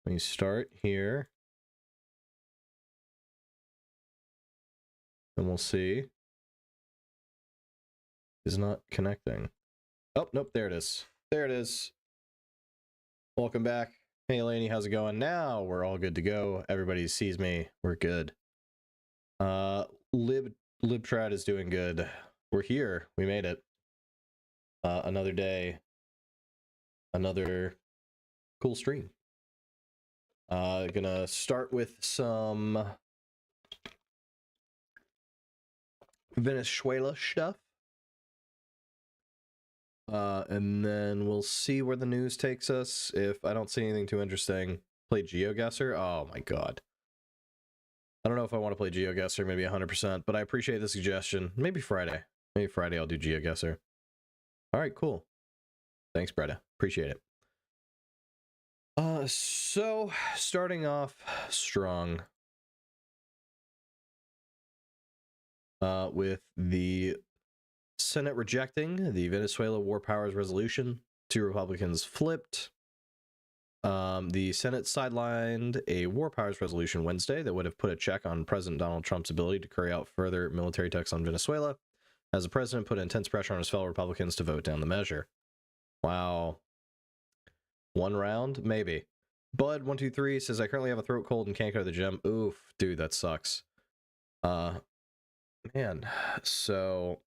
Let me start here. And we'll see. Is not connecting. Oh, nope, there it is. There it is. Welcome back. Hey, Lainey, how's it going? Now we're all good to go. Everybody sees me. We're good. LibTrad is doing good. We're here. We made it. Another day. Another cool stream. Gonna start with some Venezuela stuff. And then we'll see where the news takes us. If I don't see anything too interesting, play GeoGuessr. Oh my god. I don't know if I want to play GeoGuessr, maybe 100%, but I appreciate the suggestion. Maybe Friday. Maybe Friday I'll do GeoGuessr. All right, cool. Thanks, Bretta. Appreciate it. So starting off strong. With the Senate rejecting the Venezuela War Powers Resolution. 2 Republicans flipped. The Senate sidelined a War Powers Resolution Wednesday that would have put a check on President Donald Trump's ability to carry out further military attacks on Venezuela, as the president put intense pressure on his fellow Republicans to vote down the measure. Wow. One round? Maybe. Bud123 says, I currently have a throat cold and can't go to the gym. Oof, dude, that sucks. Man, so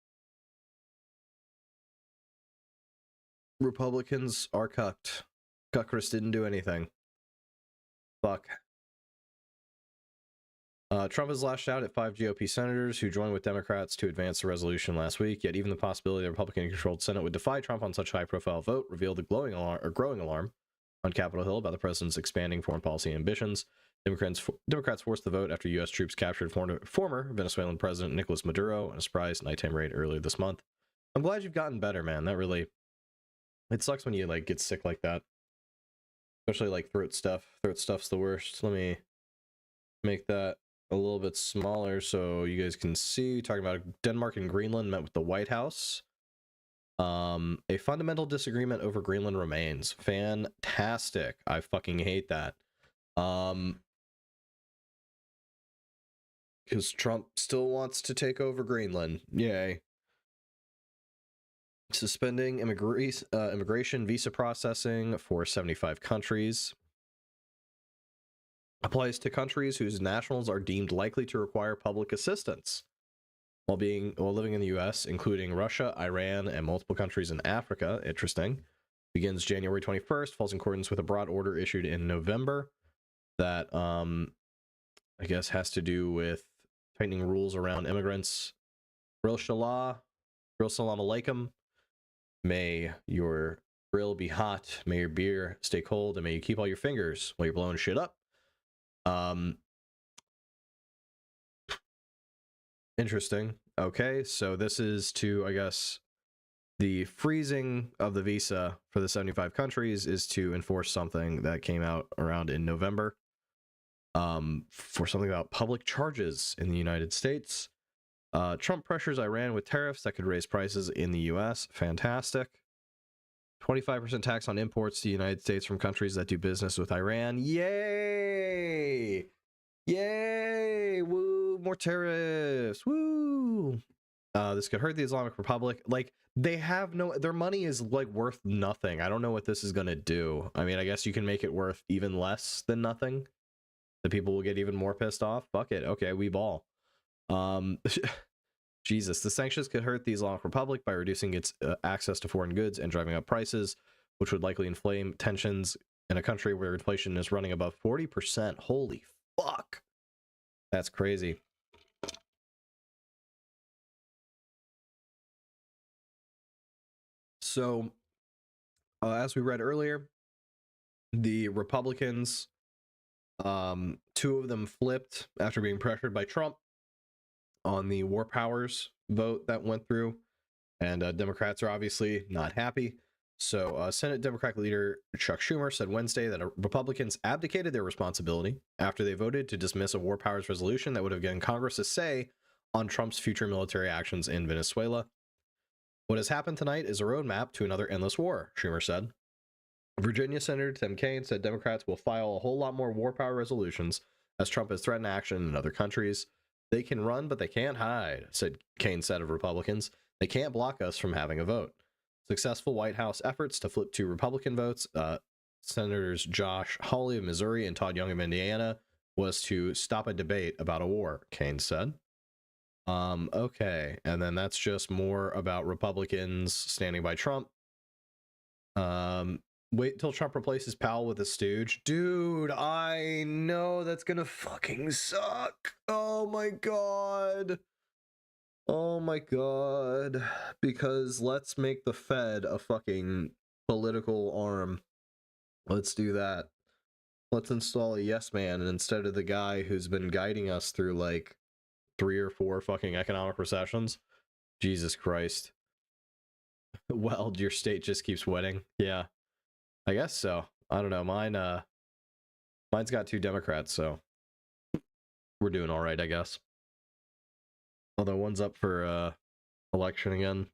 Republicans are cucked. Cuckers didn't do anything. Fuck. Trump has lashed out at 5 GOP senators who joined with Democrats to advance the resolution last week, yet even the possibility the Republican-controlled Senate would defy Trump on such a high-profile vote revealed a growing alarm on Capitol Hill about the president's expanding foreign policy ambitions. Democrats forced the vote after U.S. troops captured former Venezuelan President Nicolas Maduro in a surprise nighttime raid earlier this month. I'm glad you've gotten better, man. That really... It sucks when you, like, get sick like that. Especially, like, throat stuff. Throat stuff's the worst. Let me make that a little bit smaller so you guys can see. Talking about Denmark and Greenland met with the White House. A fundamental disagreement over Greenland remains. Fantastic. I fucking hate that. Because Trump still wants to take over Greenland. Yay. Suspending immigration visa processing for 75 countries. Applies to countries whose nationals are deemed likely to require public assistance while living in the U.S., including Russia, Iran, and multiple countries in Africa. Interesting. Begins January 21st, falls in accordance with a broad order issued in November that I guess has to do with tightening rules around immigrants. Grill Salam Alaikum. May your grill be hot, may your beer stay cold, and may you keep all your fingers while you're blowing shit up. Interesting. Okay, so this is to, I guess, the freezing of the visa for the 75 countries is to enforce something that came out around in November for something about public charges in the United States. Trump pressures Iran with tariffs that could raise prices in the U.S. Fantastic. 25% tax on imports to the United States from countries that do business with Iran. Yay! Yay! Woo! More tariffs! Woo! This could hurt the Islamic Republic. Like, they have their money is, like, worth nothing. I don't know what this is gonna do. I mean, I guess you can make it worth even less than nothing. The people will get even more pissed off. Fuck it. Okay, we ball. Jesus, the sanctions could hurt the Islamic Republic by reducing its access to foreign goods and driving up prices, which would likely inflame tensions in a country where inflation is running above 40%. Holy fuck. That's crazy. So, as we read earlier, the Republicans, 2 of them flipped after being pressured by Trump on the War Powers vote that went through, and Democrats are obviously not happy. So Senate Democratic leader Chuck Schumer said Wednesday that Republicans abdicated their responsibility after they voted to dismiss a War Powers resolution that would have given Congress a say on Trump's future military actions in Venezuela. What has happened tonight is a roadmap to another endless war, Schumer said. Virginia Senator Tim Kaine said Democrats will file a whole lot more war power resolutions as Trump has threatened action in other countries. They can run, but they can't hide, Kaine said of Republicans. They can't block us from having a vote. Successful White House efforts to flip two Republican votes, Senators Josh Hawley of Missouri and Todd Young of Indiana, was to stop a debate about a war, Kaine said. Okay, and then that's just more about Republicans standing by Trump. Wait till Trump replaces Powell with a stooge. Dude, I know that's gonna fucking suck. Oh my god. Oh my god. Because let's make the Fed a fucking political arm. Let's do that. Let's install a yes man instead of the guy who's been guiding us through like 3 or 4 fucking economic recessions. Jesus Christ. Well, your state just keeps winning. Yeah. I guess so. I don't know. Mine's got 2 Democrats, so we're doing all right, I guess. Although one's up for election again.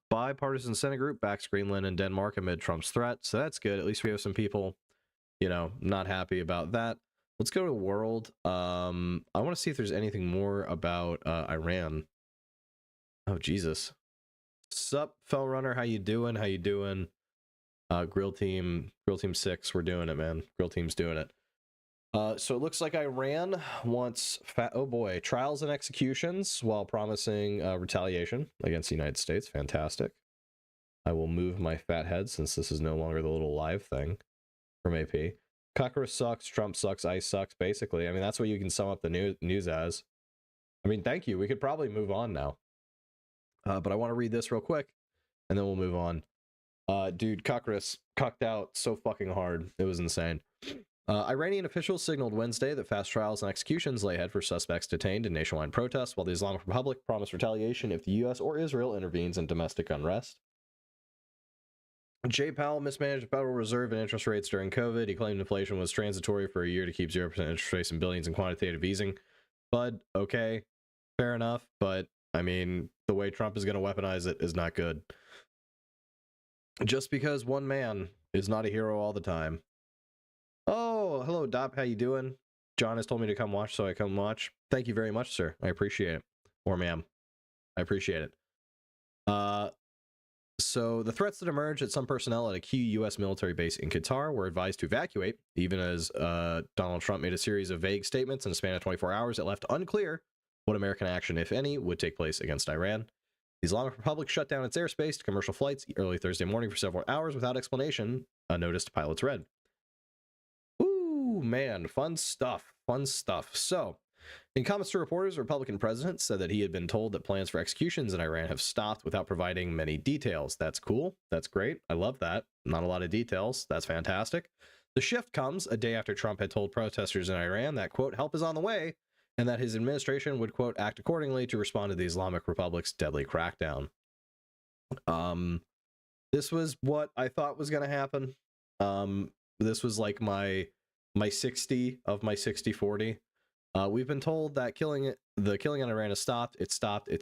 Bipartisan Senate group backs Greenland and Denmark amid Trump's threat, so that's good. At least we have some people, not happy about that. Let's go to world. I want to see if there's anything more about Iran. Oh Jesus. Sup, Fell Runner? How you doing? How you doing? Grill Team 6, we're doing it, man. Grill Team's doing it. So it looks like Iran wants trials and executions while promising retaliation against the United States. Fantastic. I will move my fat head since this is no longer the little live thing from AP. Cockroach sucks, Trump sucks, ICE sucks, basically. I mean, that's what you can sum up the news as. I mean, thank you. We could probably move on now. But I want to read this real quick, and then we'll move on. Dude, Cockroach cucked out so fucking hard. It was insane. Iranian officials signaled Wednesday that fast trials and executions lay ahead for suspects detained in nationwide protests, while the Islamic Republic promised retaliation if the U.S. or Israel intervenes in domestic unrest. Jay Powell mismanaged the Federal Reserve and interest rates during COVID. He claimed inflation was transitory for a year to keep 0% interest rates and billions in quantitative easing. Bud, okay, fair enough, but I mean, the way Trump is going to weaponize it is not good. Just because one man is not a hero all the time. Oh, hello, Dop. How you doing? John has told me to come watch, so I come watch. Thank you very much, sir. I appreciate it. Or ma'am. I appreciate it. So the threats that emerged at some personnel at a key U.S. military base in Qatar were advised to evacuate, even as Donald Trump made a series of vague statements in a span of 24 hours. It left unclear what American action, if any, would take place against Iran. The Islamic Republic shut down its airspace to commercial flights early Thursday morning for several hours without explanation, a notice pilots read. Ooh, man, fun stuff. Fun stuff. So, in comments to reporters, the Republican president said that he had been told that plans for executions in Iran have stopped without providing many details. That's cool. That's great. I love that. Not a lot of details. That's fantastic. The shift comes a day after Trump had told protesters in Iran that, quote, help is on the way, and that his administration would, quote, act accordingly to respond to the Islamic Republic's deadly crackdown. This was what I thought was going to happen. This was like my 60 of my 60-40. We've been told that the killing in Iran has stopped. It's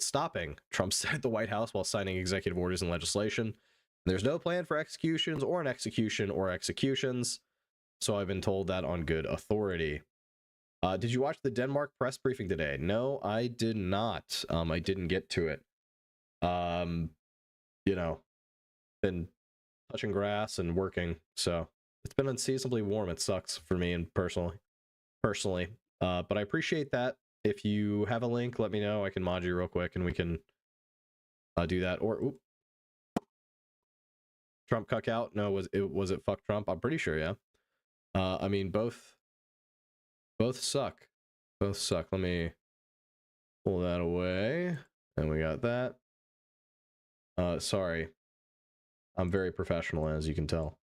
stopping, Trump said at the White House while signing executive orders and legislation. There's no plan for executions or an execution or executions. So I've been told that on good authority. Did you watch the Denmark press briefing today? No, I did not. I didn't get to it. Been touching grass and working, so it's been unseasonably warm. It sucks for me and personally. But I appreciate that. If you have a link, let me know. I can mod you real quick and we can do that. Or Trump cuck out? No, was it fuck Trump? I'm pretty sure, yeah. I mean, both suck. Both suck. Let me pull that away. And we got that. Sorry. I'm very professional, as you can tell.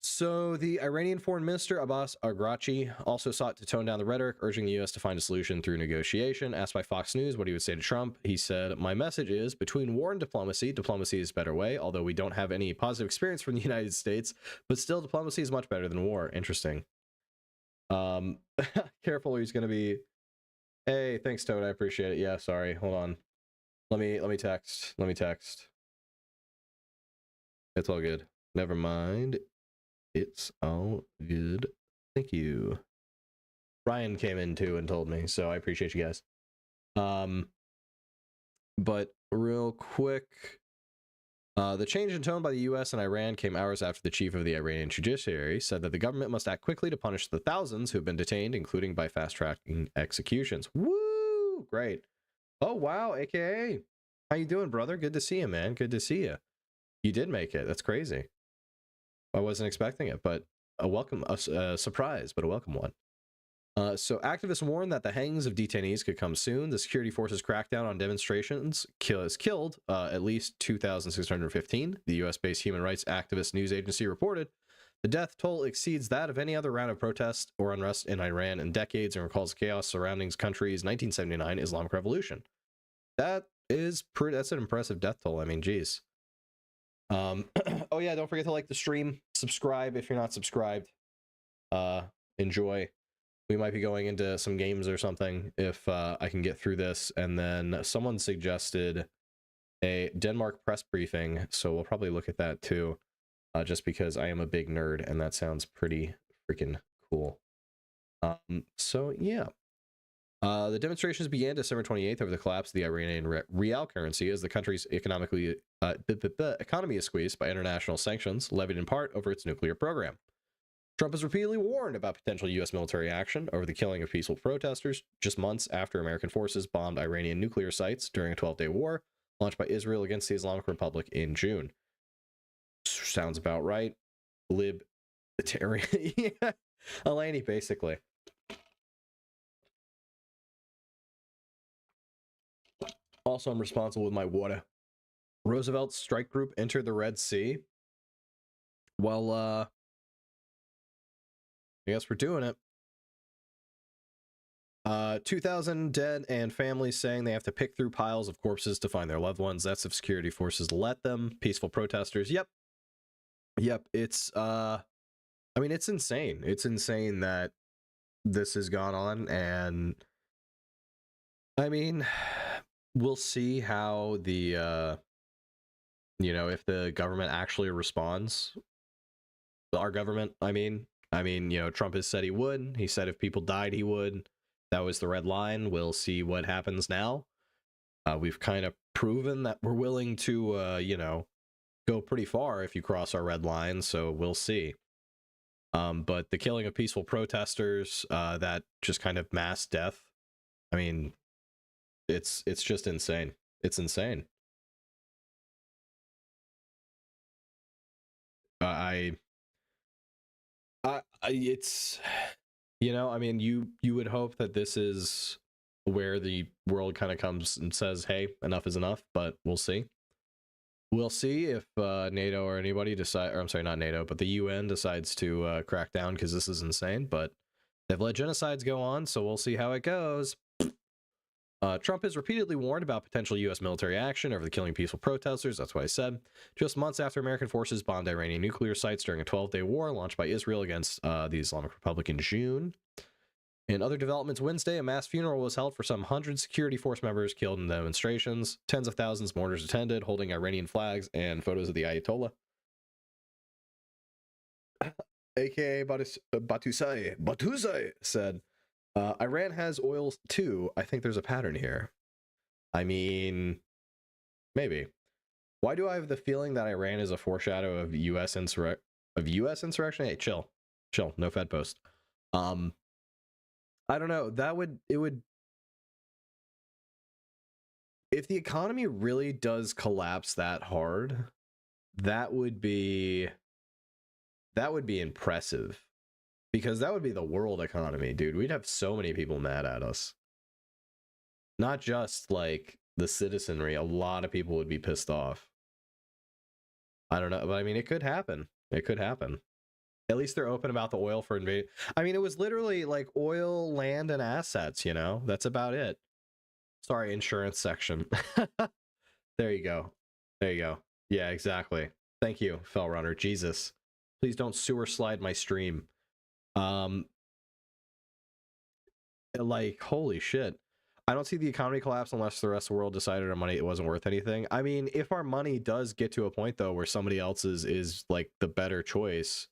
So the Iranian Foreign Minister Abbas Araghchi also sought to tone down the rhetoric, urging the U.S. to find a solution through negotiation. Asked by Fox News what he would say to Trump, he said, my message is, between war and diplomacy, diplomacy is a better way, although we don't have any positive experience from the United States, but still diplomacy is much better than war. Interesting. Careful, he's going to be... Hey, thanks, Toad. I appreciate it. Yeah, sorry. Hold on. Let me text. It's all good. Never mind. It's all good. Thank you. Ryan came in too and told me, so I appreciate you guys. But real quick, the change in tone by the U.S. and Iran came hours after the chief of the Iranian judiciary said that the government must act quickly to punish the thousands who've been detained, including by fast-tracking executions. Woo! Great. Oh, wow, AKA. How you doing, brother? Good to see you, man. Good to see you. You did make it. That's crazy. I wasn't expecting it, but a surprise, but a welcome one. So activists warn that the hangings of detainees could come soon. The security forces crackdown on demonstrations has killed at least 2,615. The U.S.-based human rights activist news agency reported the death toll exceeds that of any other round of protest or unrest in Iran in decades and recalls chaos surrounding the country's 1979 Islamic Revolution. That's an impressive death toll. I mean, geez. Oh yeah, don't forget to like the stream, subscribe if you're not subscribed. Enjoy. We might be going into some games or something if I can get through this. And then someone suggested a Denmark press briefing, so we'll probably look at that too, just because I am a big nerd and that sounds pretty freaking cool. So yeah. The demonstrations began December 28th over the collapse of the Iranian real currency as the country's economy is squeezed by international sanctions levied in part over its nuclear program. Trump has repeatedly warned about potential U.S. military action over the killing of peaceful protesters just months after American forces bombed Iranian nuclear sites during a 12-day war launched by Israel against the Islamic Republic in June. Sounds about right. Libertarian. Yeah. Eleni, basically. Also, I'm responsible with my water. Roosevelt's strike group entered the Red Sea. Well, I guess we're doing it. 2,000 dead and families saying they have to pick through piles of corpses to find their loved ones. That's if security forces let them. Peaceful protesters. Yep. It's I mean, it's insane. It's insane that this has gone on, and I mean, we'll see how the if the government actually responds. Our government, I mean, Trump has said he would. He said if people died, he would. That was the red line. We'll see what happens now. We've kind of proven that we're willing to, go pretty far if you cross our red line. So we'll see. But the killing of peaceful protesters, that just kind of mass death. I mean, it's just insane. It's insane. It's, I mean, you would hope that this is where the world kind of comes and says, hey, enough is enough, but we'll see. We'll see if NATO or anybody decide, or I'm sorry, not NATO, but the UN decides to crack down, because this is insane. But they've let genocides go on, so we'll see how it goes. Trump has repeatedly warned about potential U.S. military action over the killing peaceful protesters. That's what I said. Just months after American forces bombed Iranian nuclear sites during a 12-day war launched by Israel against the Islamic Republic in June. In other developments, Wednesday, a mass funeral was held for some 100 security force members killed in the demonstrations. Tens of thousands of mourners attended, holding Iranian flags and photos of the Ayatollah. AKA Batusai said, Iran has oil too. I think there's a pattern here. I mean, maybe. Why do I have the feeling that Iran is a foreshadow of U.S. insurrection? Hey, chill. No Fed post. I don't know. If the economy really does collapse that hard, that would be impressive. Because that would be the world economy, dude. We'd have so many people mad at us. Not just, like, the citizenry. A lot of people would be pissed off. I don't know. But, I mean, it could happen. It could happen. At least they're open about the oil for invading. I mean, it was literally, like, oil, land, and assets, That's about it. Sorry, insurance section. There you go. Yeah, exactly. Thank you, Fellrunner. Jesus. Please don't sewer slide my stream. Like, holy shit. I don't see the economy collapse unless the rest of the world decided our money it wasn't worth anything. I mean, if our money does get to a point though where somebody else's is like the better choice,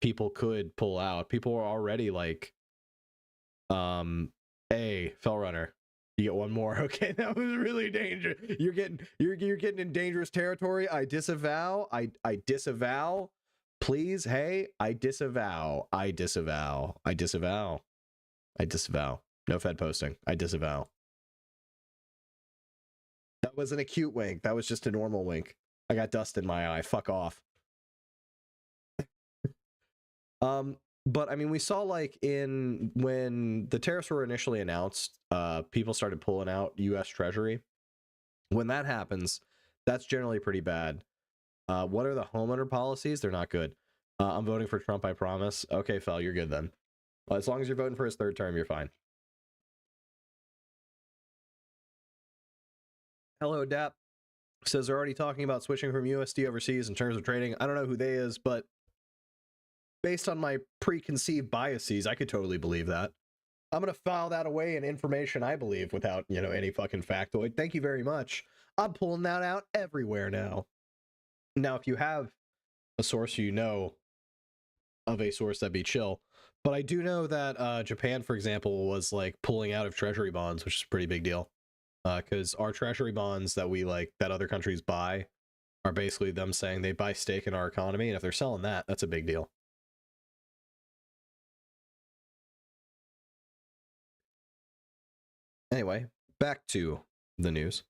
people could pull out. People are already like, hey, Fell Runner, you get one more. Okay, that was really dangerous. You're getting in dangerous territory. I disavow. I disavow. Please, hey, I disavow. I disavow. I disavow. I disavow. No Fed posting. I disavow. That wasn't a cute wink. That was just a normal wink. I got dust in my eye. Fuck off. But I mean, we saw like when the tariffs were initially announced, people started pulling out U.S. Treasury. When that happens, that's generally pretty bad. What are the homeowner policies? They're not good. I'm voting for Trump, I promise. Okay, Fel, you're good then. Well, as long as you're voting for his third term, you're fine. Hello, Dap. Says they're already talking about switching from USD overseas in terms of trading. I don't know who they is, but based on my preconceived biases, I could totally believe that. I'm going to file that away in information I believe without, any fucking factoid. Thank you very much. I'm pulling that out everywhere now. Now, if you have a source of a source, that'd be chill. But I do know that Japan, for example, was like pulling out of treasury bonds, which is a pretty big deal. Because our treasury bonds that we like, that other countries buy, are basically them saying they buy stake in our economy. And if they're selling that, that's a big deal. Anyway, back to the news.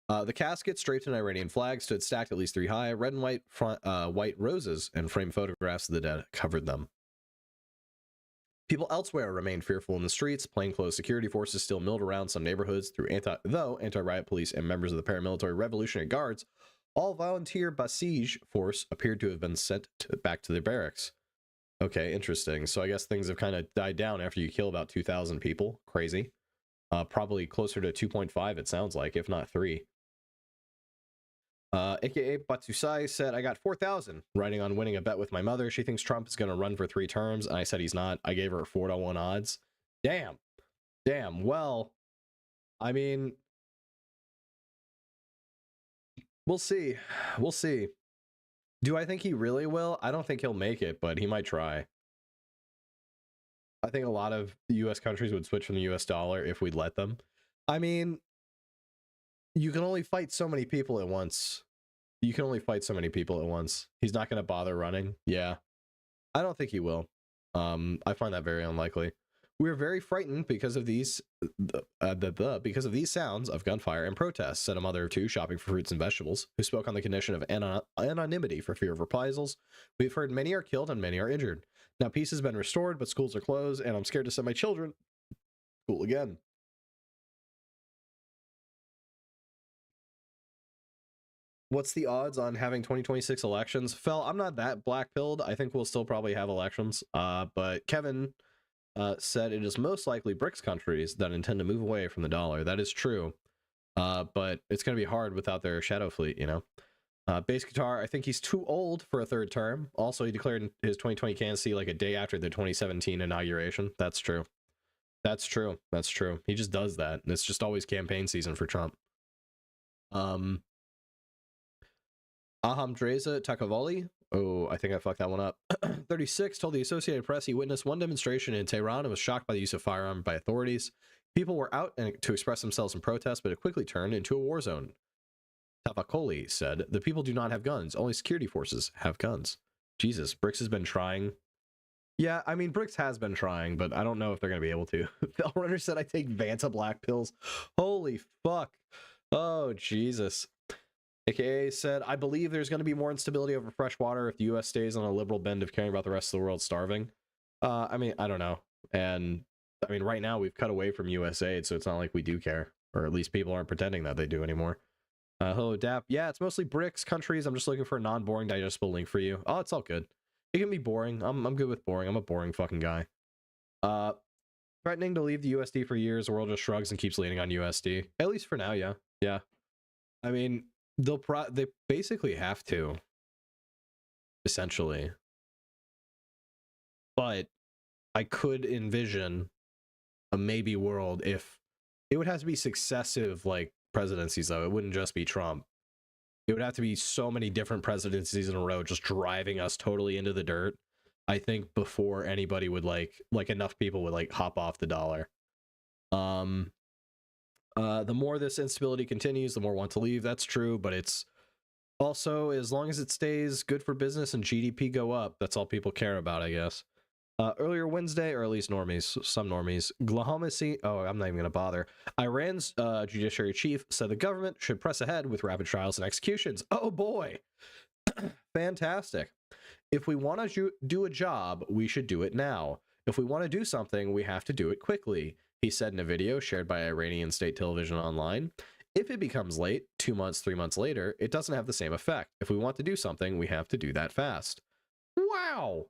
The caskets draped in Iranian flags stood stacked at least 3 high. Red and white roses and framed photographs of the dead covered them. People elsewhere remained fearful in the streets. Plainclothes security forces still milled around some neighborhoods though anti-riot police and members of the paramilitary Revolutionary Guards, all volunteer Basij force, appeared to have been sent back to their barracks. Okay, interesting. So I guess things have kind of died down after you kill about 2,000 people. Crazy. Probably closer to 2.5, it sounds like, if not 3. AKA Batusai said, I got 4,000 riding on winning a bet with my mother. She thinks Trump is going to run for 3 terms. And I said he's not. I gave her 4-1 odds. Damn. Well, I mean, we'll see. Do I think he really will? I don't think he'll make it, but he might try. I think a lot of US countries would switch from the US dollar if we'd let them. I mean, you can only fight so many people at once. He's not going to bother running. Yeah. I don't think he will. I find that very unlikely. We are very frightened because of these sounds of gunfire and protests, said a mother of 2 shopping for fruits and vegetables, who spoke on the condition of anonymity for fear of reprisals. We've heard many are killed and many are injured. Now peace has been restored, but schools are closed, and I'm scared to send my children to school again. What's the odds on having 2026 elections? Fel, I'm not that black-pilled. I think we'll still probably have elections. But Kevin said it is most likely BRICS countries that intend to move away from the dollar. That is true. But it's going to be hard without their shadow fleet, Bass Guitar, I think he's too old for a 3rd term. Also, he declared his 2020 candidacy like a day after the 2017 inauguration. That's true. He just does that. It's just always campaign season for Trump. Ahamdreza Takavali, oh, I think I fucked that one up. 36 told the Associated Press he witnessed one demonstration in Tehran and was shocked by the use of firearms by authorities. People were out to express themselves in protest, but it quickly turned into a war zone. Tavakoli said, the people do not have guns. Only security forces have guns. Jesus, BRICS has been trying. Yeah, I mean, BRICS has been trying, but I don't know if they're going to be able to. Phil Runner said I take Vanta black pills. Holy fuck. Oh, Jesus. AKA said, I believe there's going to be more instability over fresh water if the U.S. stays on a liberal bend of caring about the rest of the world starving. I mean, I don't know. And, I mean, right now we've cut away from U.S. aid, so it's not like we do care. Or at least people aren't pretending that they do anymore. Hello, Dap. Yeah, it's mostly BRICS countries. I'm just looking for a non-boring, digestible link for you. Oh, it's all good. It can be boring. I'm good with boring. I'm a boring fucking guy. Threatening to leave the USD for years, the world just shrugs and keeps leaning on USD. At least for now, yeah. Yeah. I mean, they basically have to, essentially. But I could envision a maybe world if It would have to be successive, like, presidencies, though. It wouldn't just be Trump. It would have to be so many different presidencies in a row just driving us totally into the dirt, I think, before anybody would, like enough people would, like, hop off the dollar. The more this instability continues, the more want to leave. That's true, but it's also, as long as it stays good for business and GDP go up, that's all people care about, I guess. Earlier Wednesday, or at least normies, some normies, I'm not even going to bother. Iran's judiciary chief said the government should press ahead with rapid trials and executions. Oh boy. Fantastic. If we want to do a job, we should do it now. If we want to do something, we have to do it quickly, he said in a video shared by Iranian state television online. If it becomes late, 2 months, 3 months later, it doesn't have the same effect. If we want to do something, we have to do that fast. Wow.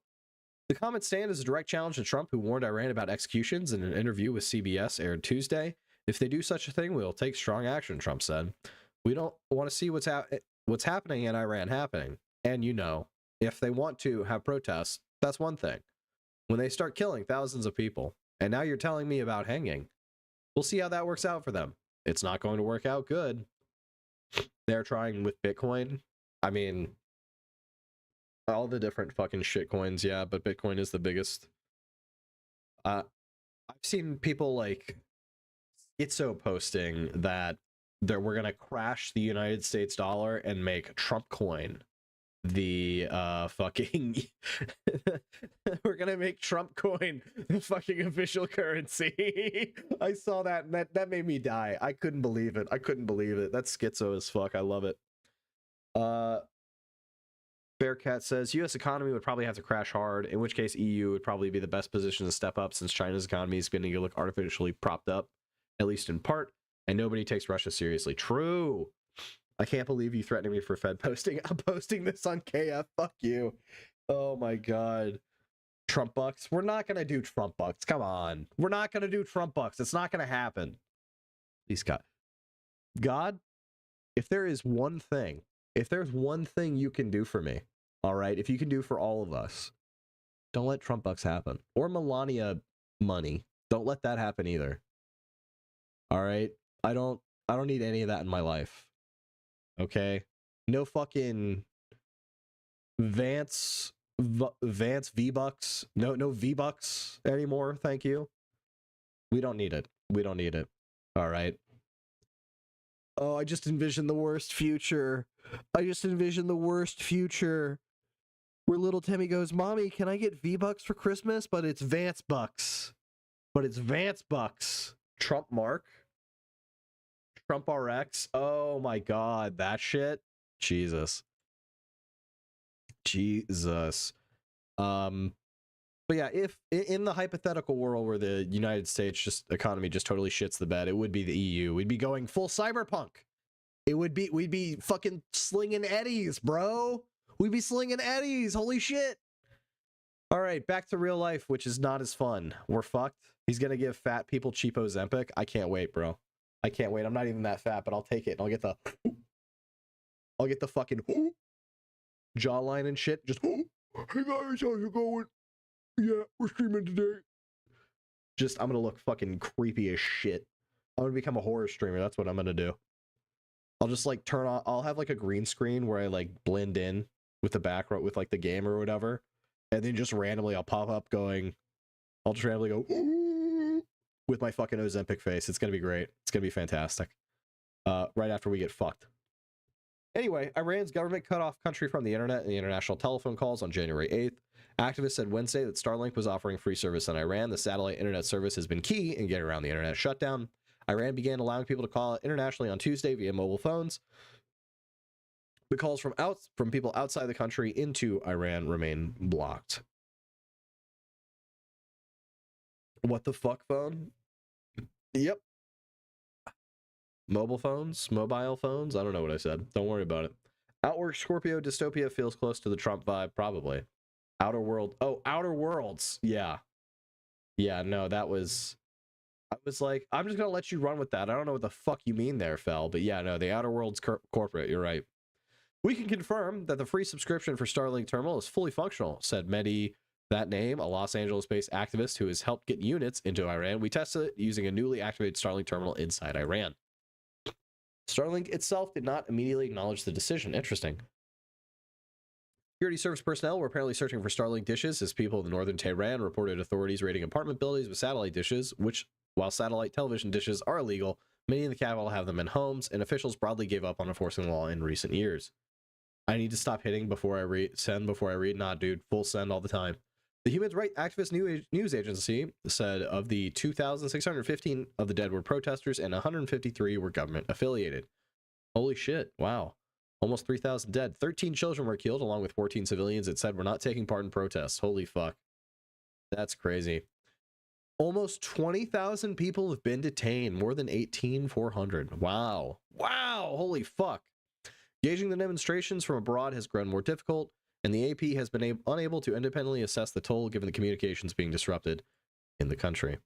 The comment stand is a direct challenge to Trump, who warned Iran about executions in an interview with CBS aired Tuesday. If they do such a thing, we'll take strong action, Trump said. We don't want to see what's happening in Iran happening. And if they want to have protests, that's one thing. When they start killing thousands of people, and now you're telling me about hanging, we'll see how that works out for them. It's not going to work out good. They're trying with Bitcoin. I mean, all the different fucking shit coins, yeah, but Bitcoin is the biggest. I've seen people like Schizo posting that we're gonna crash the United States dollar and make Trump coin the fucking we're gonna make Trump coin the fucking official currency. I saw that and that made me die. I couldn't believe it. That's schizo as fuck. I love it. Bearcat says US economy would probably have to crash hard, in which case EU would probably be the best position to step up, since China's economy is beginning to look artificially propped up, at least in part, and nobody takes Russia seriously. True. I can't believe you threatening me for Fed posting. I'm posting this on KF. Fuck you. Oh my god. Trump bucks. We're not gonna do Trump bucks. Come on. We're not gonna do Trump bucks. It's not gonna happen. Please, God, if there's one thing you can do for me, all right, if you can do for all of us, don't let Trump bucks happen. Or Melania money. Don't let that happen either. All right? I don't need any of that in my life. Okay? No fucking Vance V-Bucks. No V-Bucks anymore, thank you. We don't need it. All right? Oh, I just envisioned the worst future. Where little Timmy goes, Mommy, can I get V-Bucks for Christmas? But it's Vance Bucks. Trump Mark. Trump RX. Oh my god, that shit. Jesus. But yeah, if in the hypothetical world where the United States economy just totally shits the bed, it would be the EU. We'd be going full cyberpunk. We'd be fucking slinging eddies, bro. We'd be slinging eddies. Holy shit. All right, back to real life, which is not as fun. We're fucked. He's gonna give fat people cheap Ozempic. I can't wait, bro. I can't wait. I'm not even that fat, but I'll take it. I'll get the fucking jawline and shit. Just, hey guys, how's it going? Yeah, we're streaming today. I'm gonna look fucking creepy as shit. I'm gonna become a horror streamer. That's what I'm gonna do. I'll just like turn on, I'll have like a green screen where I like blend in with the background with like the game or whatever. And then just randomly I'll pop up I'll just randomly go with my fucking Ozempic face. It's gonna be great. It's gonna be fantastic. Right after we get fucked. Anyway, Iran's government cut off country from the internet and the international telephone calls on January 8th. Activists said Wednesday that Starlink was offering free service in Iran. The satellite internet service has been key in getting around the internet shutdown. Iran began allowing people to call internationally on Tuesday via mobile phones. The calls from people outside the country into Iran remain blocked. What the fuck phone? Yep. Mobile phones? I don't know what I said. Don't worry about it. Outwork Scorpio dystopia feels close to the Trump vibe, probably. Outer World. Oh, Outer Worlds. Yeah. Yeah, no, that was... I was like, I'm just going to let you run with that. I don't know what the fuck you mean there, Fel. But yeah, no, the Outer Worlds corporate, you're right. We can confirm that the free subscription for Starlink terminal is fully functional, said Mehdi That name, a Los Angeles-based activist who has helped get units into Iran. We tested it using a newly activated Starlink terminal inside Iran. Starlink itself did not immediately acknowledge the decision. Interesting. Security service personnel were apparently searching for Starlink dishes as people in the northern Tehran reported authorities raiding apartment buildings with satellite dishes, which, while satellite television dishes are illegal, many in the capital have them in homes, and officials broadly gave up on enforcing the law in recent years. I need to stop hitting before I read. Send before I read. Nah, dude. Full send all the time. The human rights activist news agency said of the 2,615 of the dead were protesters and 153 were government affiliated. Holy shit. Wow. Almost 3,000 dead. 13 children were killed along with 14 civilians. It said were not taking part in protests. Holy fuck. That's crazy. Almost 20,000 people have been detained. More than 18,400. Wow. Wow. Holy fuck. Gauging the demonstrations from abroad has grown more difficult, and the AP has been unable to independently assess the toll given the communications being disrupted in the country.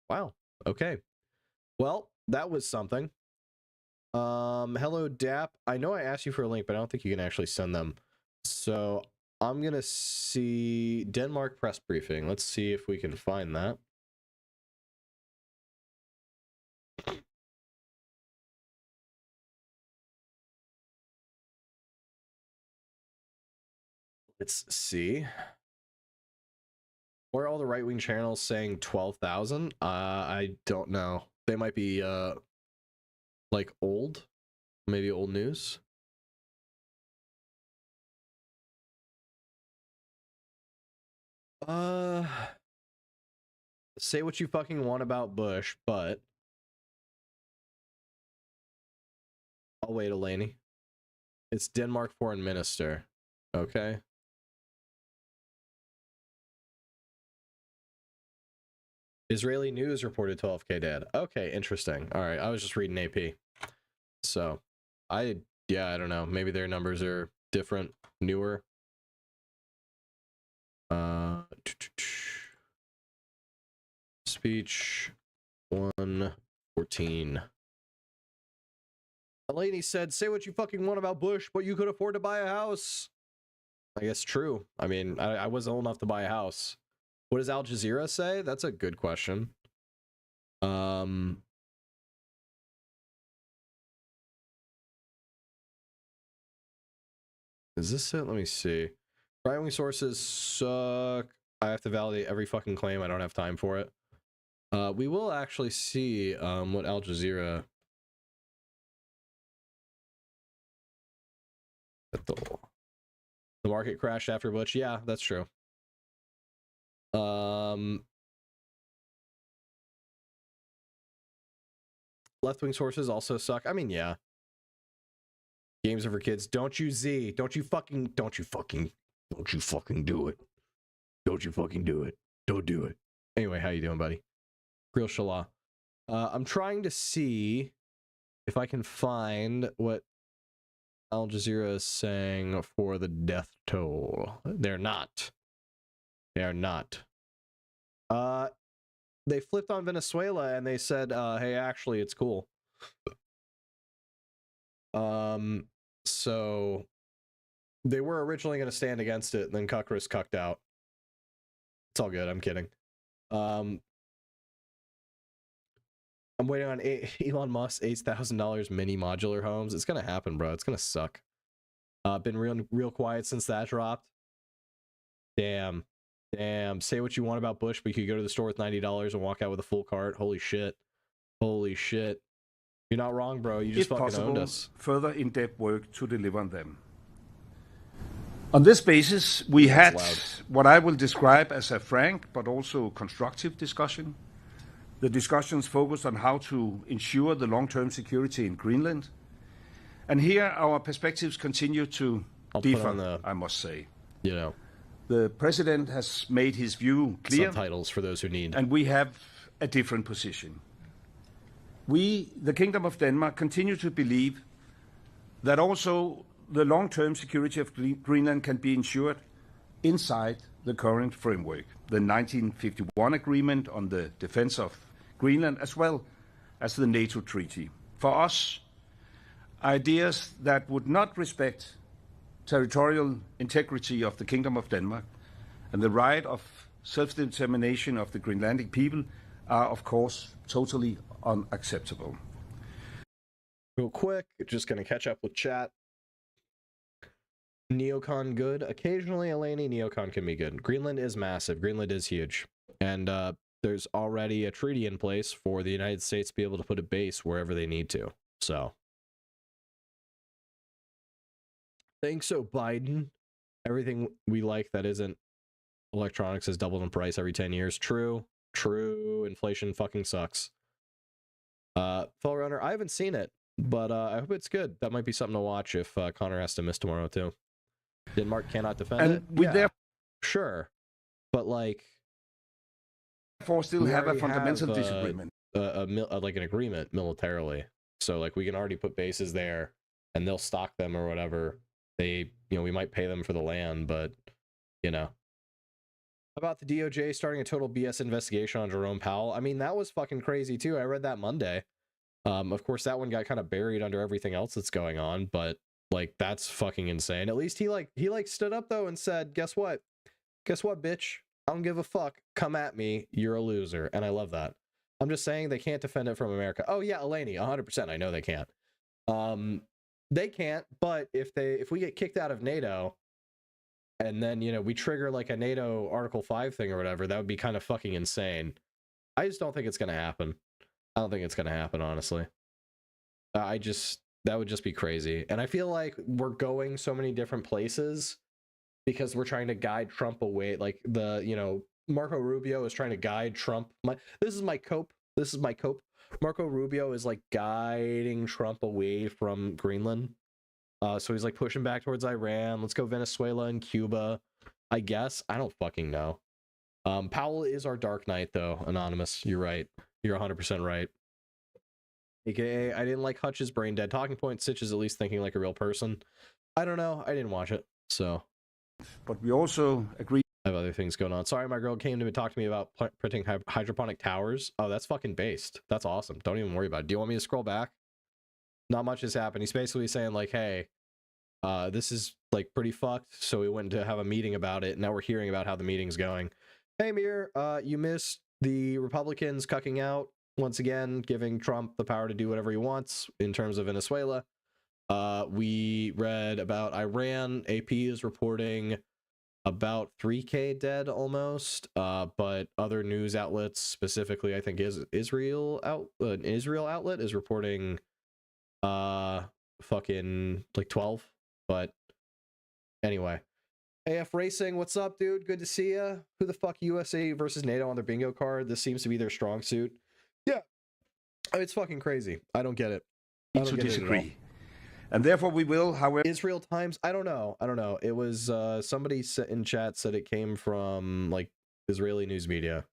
Wow. Okay. Well, that was something. Hello, Dap. I know I asked you for a link, but I don't think you can actually send them. So I'm going to see Denmark press briefing. Let's see if we can find that. Let's see. Why are all the right-wing channels saying 12,000? I don't know. They might be, like, old. Maybe old news. Say what you fucking want about Bush, but... I'll wait, Elaney. It's Denmark foreign minister. Okay. Israeli news reported 12K dead. Okay, interesting. All right, I was just reading AP. So, yeah, I don't know. Maybe their numbers are different, newer. Speech 114. A lady said, say what you fucking want about Bush, but you could afford to buy a house. I guess true. I mean, I wasn't old enough to buy a house. What does Al Jazeera say? That's a good question. Is this it? Let me see. Right-wing sources suck. I have to validate every fucking claim. I don't have time for it. We will actually see what Al Jazeera... The market crashed after Bush. Yeah, that's true. Left-wing sources also suck. I mean, yeah. Games are for kids. Don't you Z. Don't you fucking do it. Don't you fucking do it. Don't do it. Anyway, how you doing, buddy? Real Shala. I'm trying to see if I can find what Al Jazeera is saying for the death toll. They're not. They are not. They flipped on Venezuela and they said, hey, actually, it's cool. So they were originally going to stand against it, and then Cuckris cucked out. It's all good. I'm kidding. I'm waiting on Elon Musk's $8,000 mini modular homes. It's going to happen, bro. It's going to suck. Been real quiet since that dropped. Damn. Say what you want about Bush, but you could go to the store with $90 and walk out with a full cart. Holy shit. You're not wrong, bro. You just fucking owned us. Further in-depth work to deliver on them. On this basis, we had what I will describe as a frank but also constructive discussion. The discussions focused on how to ensure the long-term security in Greenland. And here our perspectives continue to differ, I must say. You know. The president has made his view clear. Subtitles for those who need. And we have a different position. We, the Kingdom of Denmark, continue to believe that also the long-term security of Greenland can be ensured inside the current framework, the 1951 agreement on the defense of Greenland, as well as the NATO treaty. For us, ideas that would not respect territorial integrity of the Kingdom of Denmark, and the right of self-determination of the Greenlandic people are, of course, totally unacceptable. Real quick, just going to catch up with chat. Neocon good. Occasionally, Eleni, neocon can be good. Greenland is massive. Greenland is huge. And there's already a treaty in place for the United States to be able to put a base wherever they need to. So, think so, Biden. Everything we like that isn't electronics has doubled in price every 10 years. True. True. Inflation fucking sucks. Fall Runner, I haven't seen it, but I hope it's good. That might be something to watch if Connor has to miss tomorrow, too. Denmark cannot defend it? Yeah, sure. But, like... therefore still have a fundamental disagreement. Like an agreement militarily. So, like, we can already put bases there, and they'll stock them or whatever. They, we might pay them for the land, but, About the DOJ starting a total BS investigation on Jerome Powell. I mean, that was fucking crazy, too. I read that Monday. Of course, that one got kind of buried under everything else that's going on, but, like, that's fucking insane. At least he stood up, though, and said, guess what? Guess what, bitch? I don't give a fuck. Come at me. You're a loser. And I love that. I'm just saying they can't defend it from America. Oh, yeah, Eleni, 100%. I know they can't. They can't, but if we get kicked out of NATO, and then, we trigger, like, a NATO Article 5 thing or whatever, that would be kind of fucking insane. I just don't think it's going to happen. I don't think it's going to happen, honestly. That would just be crazy. And I feel like we're going so many different places because we're trying to guide Trump away. Like Marco Rubio is trying to guide Trump. This is my cope. Marco Rubio is like guiding Trump away from Greenland. So he's like pushing back towards Iran. Let's go Venezuela and Cuba. I guess. I don't fucking know. Powell is our Dark Knight, though, Anonymous. You're right. You're 100% right. AKA, I didn't like Hutch's brain dead talking point. Sitch is at least thinking like a real person. I don't know. I didn't watch it, so. But we also agree. I have other things going on. Sorry, my girl came to talk to me about printing hydroponic towers. Oh, that's fucking based. That's awesome. Don't even worry about it. Do you want me to scroll back? Not much has happened. He's basically saying like, hey, this is like pretty fucked. So we went to have a meeting about it. Now we're hearing about how the meeting's going. Hey, Mir, you missed the Republicans cucking out once again, giving Trump the power to do whatever he wants in terms of Venezuela. We read about Iran. AP is reporting about 3K dead almost, but other news outlets, specifically I think Israel outlet is reporting fucking like 12. But anyway, AF Racing, what's up, dude? Good to see ya. Who the fuck? USA versus NATO on their bingo card. This seems to be their strong suit. Yeah, it's fucking crazy. I don't get it. I don't disagree. And therefore we will, however... Israel Times? I don't know. It was somebody in chat said it came from like Israeli news media.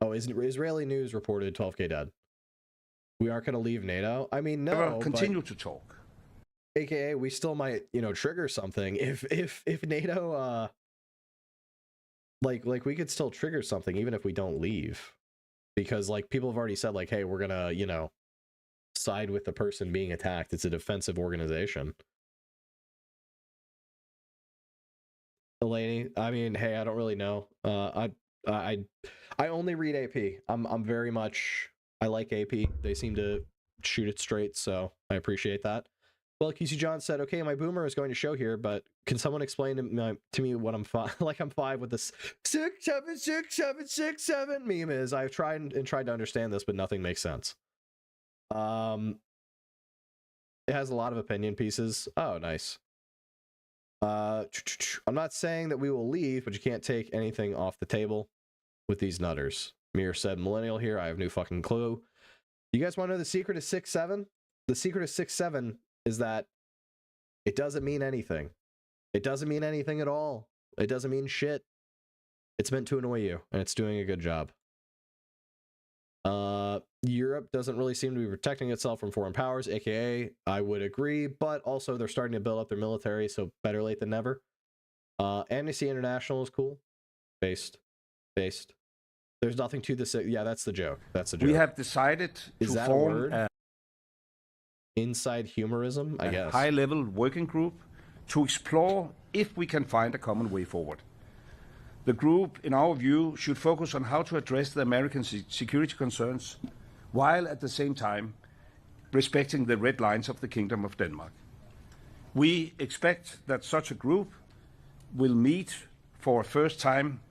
Oh, Israeli news reported 12K dead. We aren't going to leave NATO? I mean, no. Continue to talk. AKA, we still might, trigger something if NATO, like we could still trigger something even if we don't leave, because like people have already said like, hey, we're gonna, side with the person being attacked. It's a defensive organization. Eleni, I mean, hey, I don't really know. I only read AP. I'm very much, I like AP. They seem to shoot it straight, so I appreciate that. Well, QC John said, okay, my boomer is going to show here, but can someone explain to me what I'm five, like I'm five with this 6 7 6 7 6 7 meme is? I've tried to understand this, but nothing makes sense. It has a lot of opinion pieces. Oh, nice. I'm not saying that we will leave, but you can't take anything off the table with these nutters. Mir said, millennial here, I have no fucking clue. You guys want to know the secret of 6-7? The secret of 6-7 is that it doesn't mean anything. It doesn't mean anything at all. It doesn't mean shit. It's meant to annoy you, and it's doing a good job. Europe doesn't really seem to be protecting itself from foreign powers, aka I would agree, but also they're starting to build up their military, so better late than never. Amnesty International is cool. Based. There's nothing to this. Yeah, that's the joke. That's the joke. We have decided to form inside humorism, I guess. High-level working group to explore if we can find a common way forward. The group, in our view, should focus on how to address the American security concerns, while at the same time respecting the red lines of the Kingdom of Denmark. We expect that such a group will meet for a first time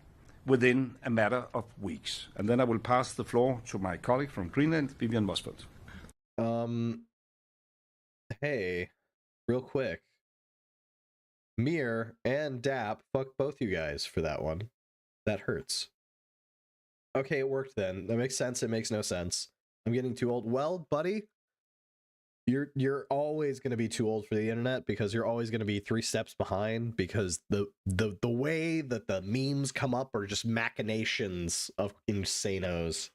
within a matter of weeks. And then I will pass the floor to my colleague from Greenland, Vivian Mosfeld. Hey, real quick. Mir and Dap, fuck both you guys for that one. That hurts. Okay, it worked then. That makes sense. It makes no sense. I'm getting too old. Well, buddy, you're always going to be too old for the internet, because you're always going to be 3 steps behind, because the way that the memes come up are just machinations of insanos.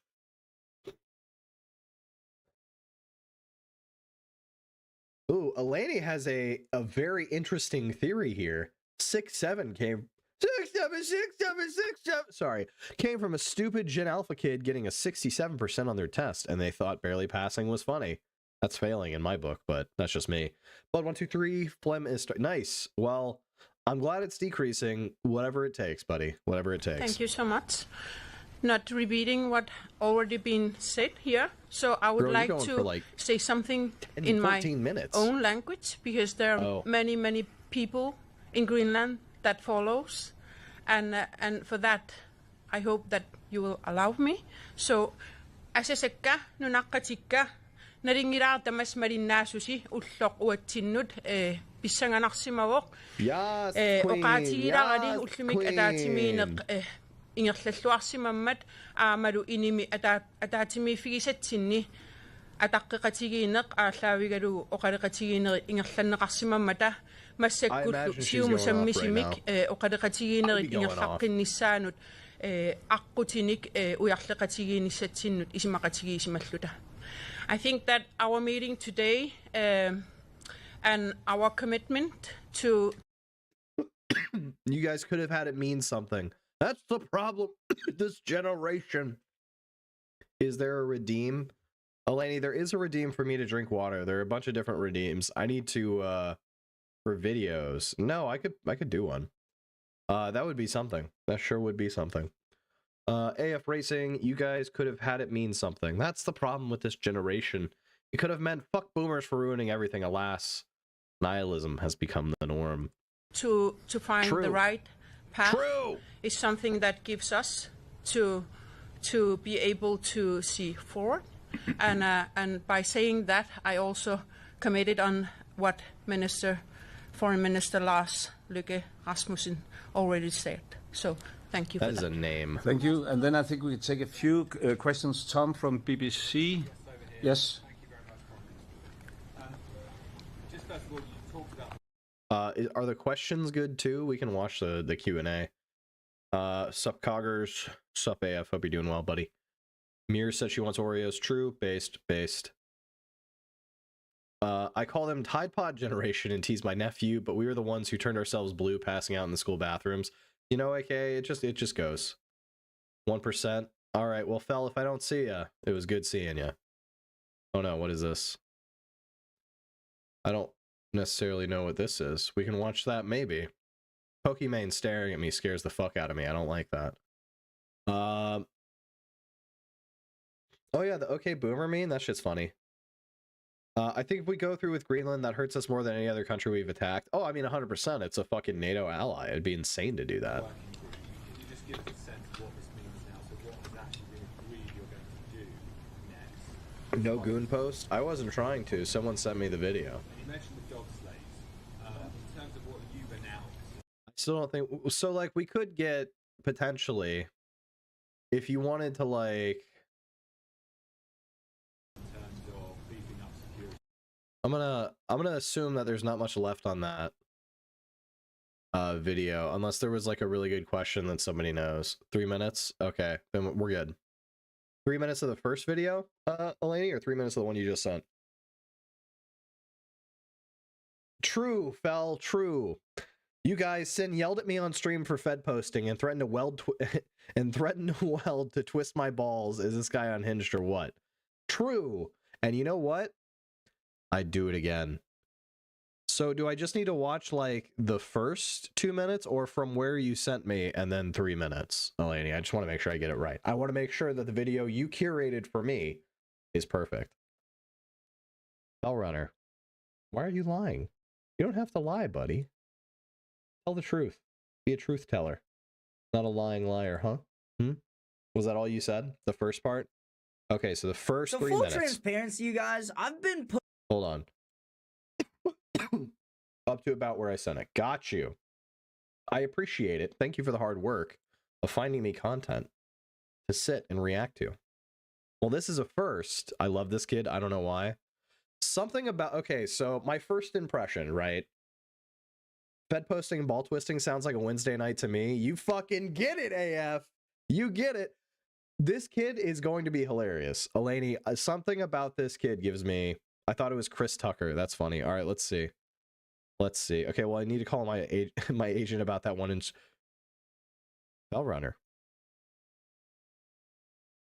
Ooh, Eleni has a very interesting theory here. 6-7 came... 6-7. Sorry. Came from a stupid Gen Alpha kid getting a 67% on their test, and they thought barely passing was funny. That's failing in my book, but that's just me. Blood 123, phlegm is... Nice. Well, I'm glad it's decreasing. Whatever it takes, buddy. Whatever it takes. Thank you so much. Not repeating what already been said here, so I would like to like say something 10, in my own language, because there are many people in Greenland that follows, and for that I hope that you will allow me. So asasakka nunaqatikka naringiraarta mas marinnasusi ulloq uatsinnud pissanganarsimavoq oqaatigilarali ullumik ataatimiineq ingerlalluarsimammat aamalu inimi ataatimiiffigisatsinni ataqqeqatigiineq ааllaавигалу оқалеқатигиинери ингерланнеқарсимаммата массаккуллу сиумусаммисимик оқалеқатигиинерит ингерлаққиннissaанут аққутиник уярлеқатигииниссатсиннут исимақатигиисималлута. I think that our meeting today and our commitment to... You guys could have had it mean something. That's the problem with this generation. Is there a redeem? Eleni, there is a redeem for me to drink water. There are a bunch of different redeems. I need to, for videos. No, I could do one. That would be something. That sure would be something. AF Racing, you guys could have had it mean something. That's the problem with this generation. It could have meant fuck boomers for ruining everything. Alas, nihilism has become the norm. To find the right path is something that gives us to be able to see forward, and by saying that, I also committed on what Foreign Minister Lars Løkke Rasmussen already said. So thank you for that. That is a name. Thank you. And then I think we can take a few questions. Tom from BBC. Yes. Thank you very much. Just first of all, you talked about... Are the questions good too? We can watch the Q&A. Sup Coggers, sup AF, hope you're doing well, buddy. Mir said she wants Oreos. True, based. I call them Tide Pod generation and tease my nephew, but we were the ones who turned ourselves blue passing out in the school bathrooms. You know, AK, it just goes. 1%. All right, well, Fel, if I don't see ya, it was good seeing ya. Oh no, what is this? I don't necessarily know what this is. We can watch that, maybe. Pokimane staring at me scares the fuck out of me. I don't like that. Oh yeah, the OK Boomer meme? That shit's funny. I think if we go through with Greenland, that hurts us more than any other country we've attacked. Oh, I mean, 100%. It's a fucking NATO ally. It'd be insane to do that. Could you just give us a sense of what this means now? So what has actually been agreed you're going to do next? No goon post? I wasn't trying to. Someone sent me the video. You mentioned the dog slaves. In terms of what you've announced... I still don't think... So, like, we could get, potentially, if you wanted to, like... I'm gonna assume that there's not much left on that video, unless there was like a really good question that somebody knows. 3 minutes? Okay, then we're good. 3 minutes of the first video, Eleni, or 3 minutes of the one you just sent? True, Fel, true. You guys, Sin yelled at me on stream for Fed posting and threatened to weld to twist my balls. Is this guy unhinged or what? True. And you know what? I'd do it again. So do I just need to watch like the first 2 minutes or from where you sent me and then 3 minutes, Eleni? I just want to make sure I get it right. I want to make sure that the video you curated for me is perfect. Bellrunner, why are you lying? You don't have to lie, buddy. Tell the truth. Be a truth teller. Not a lying liar, huh? Was that all you said? The first part? Okay, so the first 3 minutes. So full transparency, you guys, I've been put. Hold on. Up to about where I sent it. Got you. I appreciate it. Thank you for the hard work of finding me content to sit and react to. Well, this is a first. I love this kid. I don't know why. Something about... Okay, so my first impression, right? Fed posting and ball twisting sounds like a Wednesday night to me. You fucking get it, AF. You get it. This kid is going to be hilarious. Eleni, something about this kid gives me... I thought it was Chris Tucker. That's funny. All right, let's see. Let's see. Okay, well, I need to call my my agent about that 1 inch. Bellrunner.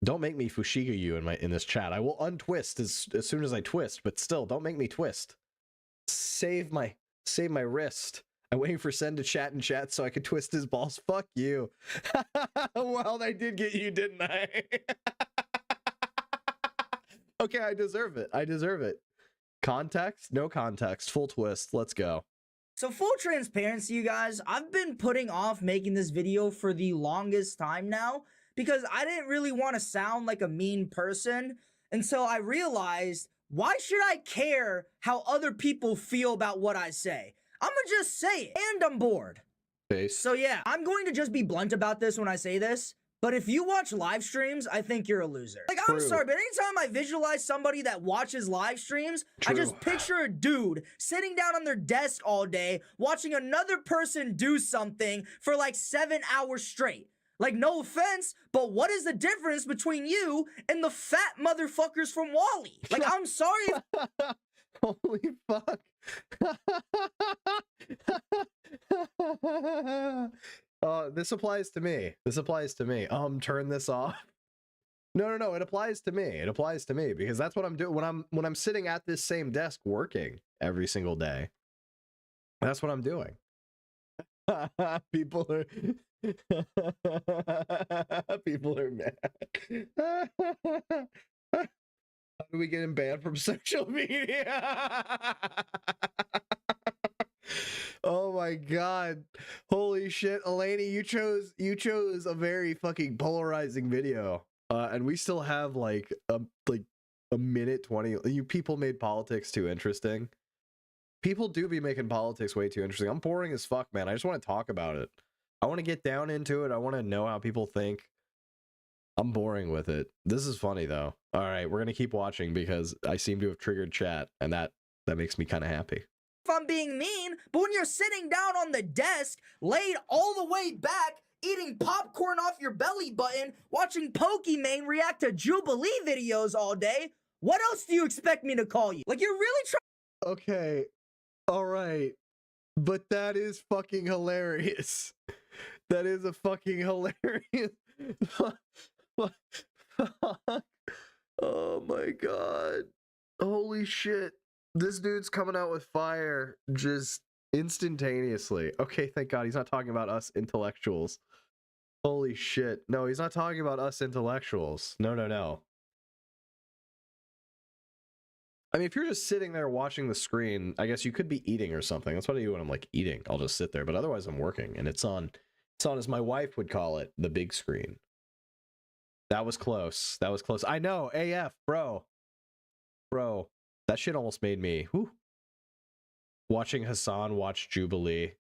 Don't make me Fushiga you in this chat. I will untwist as soon as I twist, but still, don't make me twist. Save my wrist. I'm waiting for Sen to chat in chat so I could twist his balls. Fuck you. Well, I did get you, didn't I? Okay, I deserve it. I deserve it. Context? No context. Full twist. Let's go. So full transparency, you guys, I've been putting off making this video for the longest time now because I didn't really want to sound like a mean person until I realized, why should I care how other people feel about what I say? I'm gonna just say it, and I'm bored. Face. So yeah, I'm going to just be blunt about this when I say this. But if you watch live streams, I think you're a loser. Like, I'm sorry, but anytime I visualize somebody that watches live streams, I just picture a dude sitting down on their desk all day, watching another person do something for like 7 hours straight. Like, no offense, but what is the difference between you and the fat motherfuckers from Wall-E? Like, I'm sorry. Holy fuck. This applies to me. This applies to me. Turn this off. No, it applies to me. It applies to me because that's what I'm doing when I'm sitting at this same desk working every single day. That's what I'm doing. People are mad. How do we get him banned from social media? Oh my god. Holy shit, Eleni, you chose a very fucking polarizing video. And we still have like a minute 20. You people made politics too interesting. People do be making politics way too interesting. I'm boring as fuck, man. I just want to talk about it. I want to get down into it. I want to know how people think. I'm boring with it. This is funny though. All right, we're gonna keep watching because I seem to have triggered chat, and that makes me kind of happy. If I'm being mean, but when you're sitting down on the desk, laid all the way back, eating popcorn off your belly button, watching Pokimane react to Jubilee videos all day, what else do you expect me to call you? Like, you're really trying. Okay, all right, but that is fucking hilarious. That is a fucking hilarious. Oh my god. Holy shit. This dude's coming out with fire just instantaneously. Okay, thank God he's not talking about us intellectuals. Holy shit. No, he's not talking about us intellectuals. No. I mean, if you're just sitting there watching the screen, I guess you could be eating or something. That's what I do when I'm like eating. I'll just sit there, but otherwise I'm working, and it's on, as my wife would call it, the big screen. That was close. That was close. I know, AF, bro. That shit almost made me watching Hassan watch Jubilee.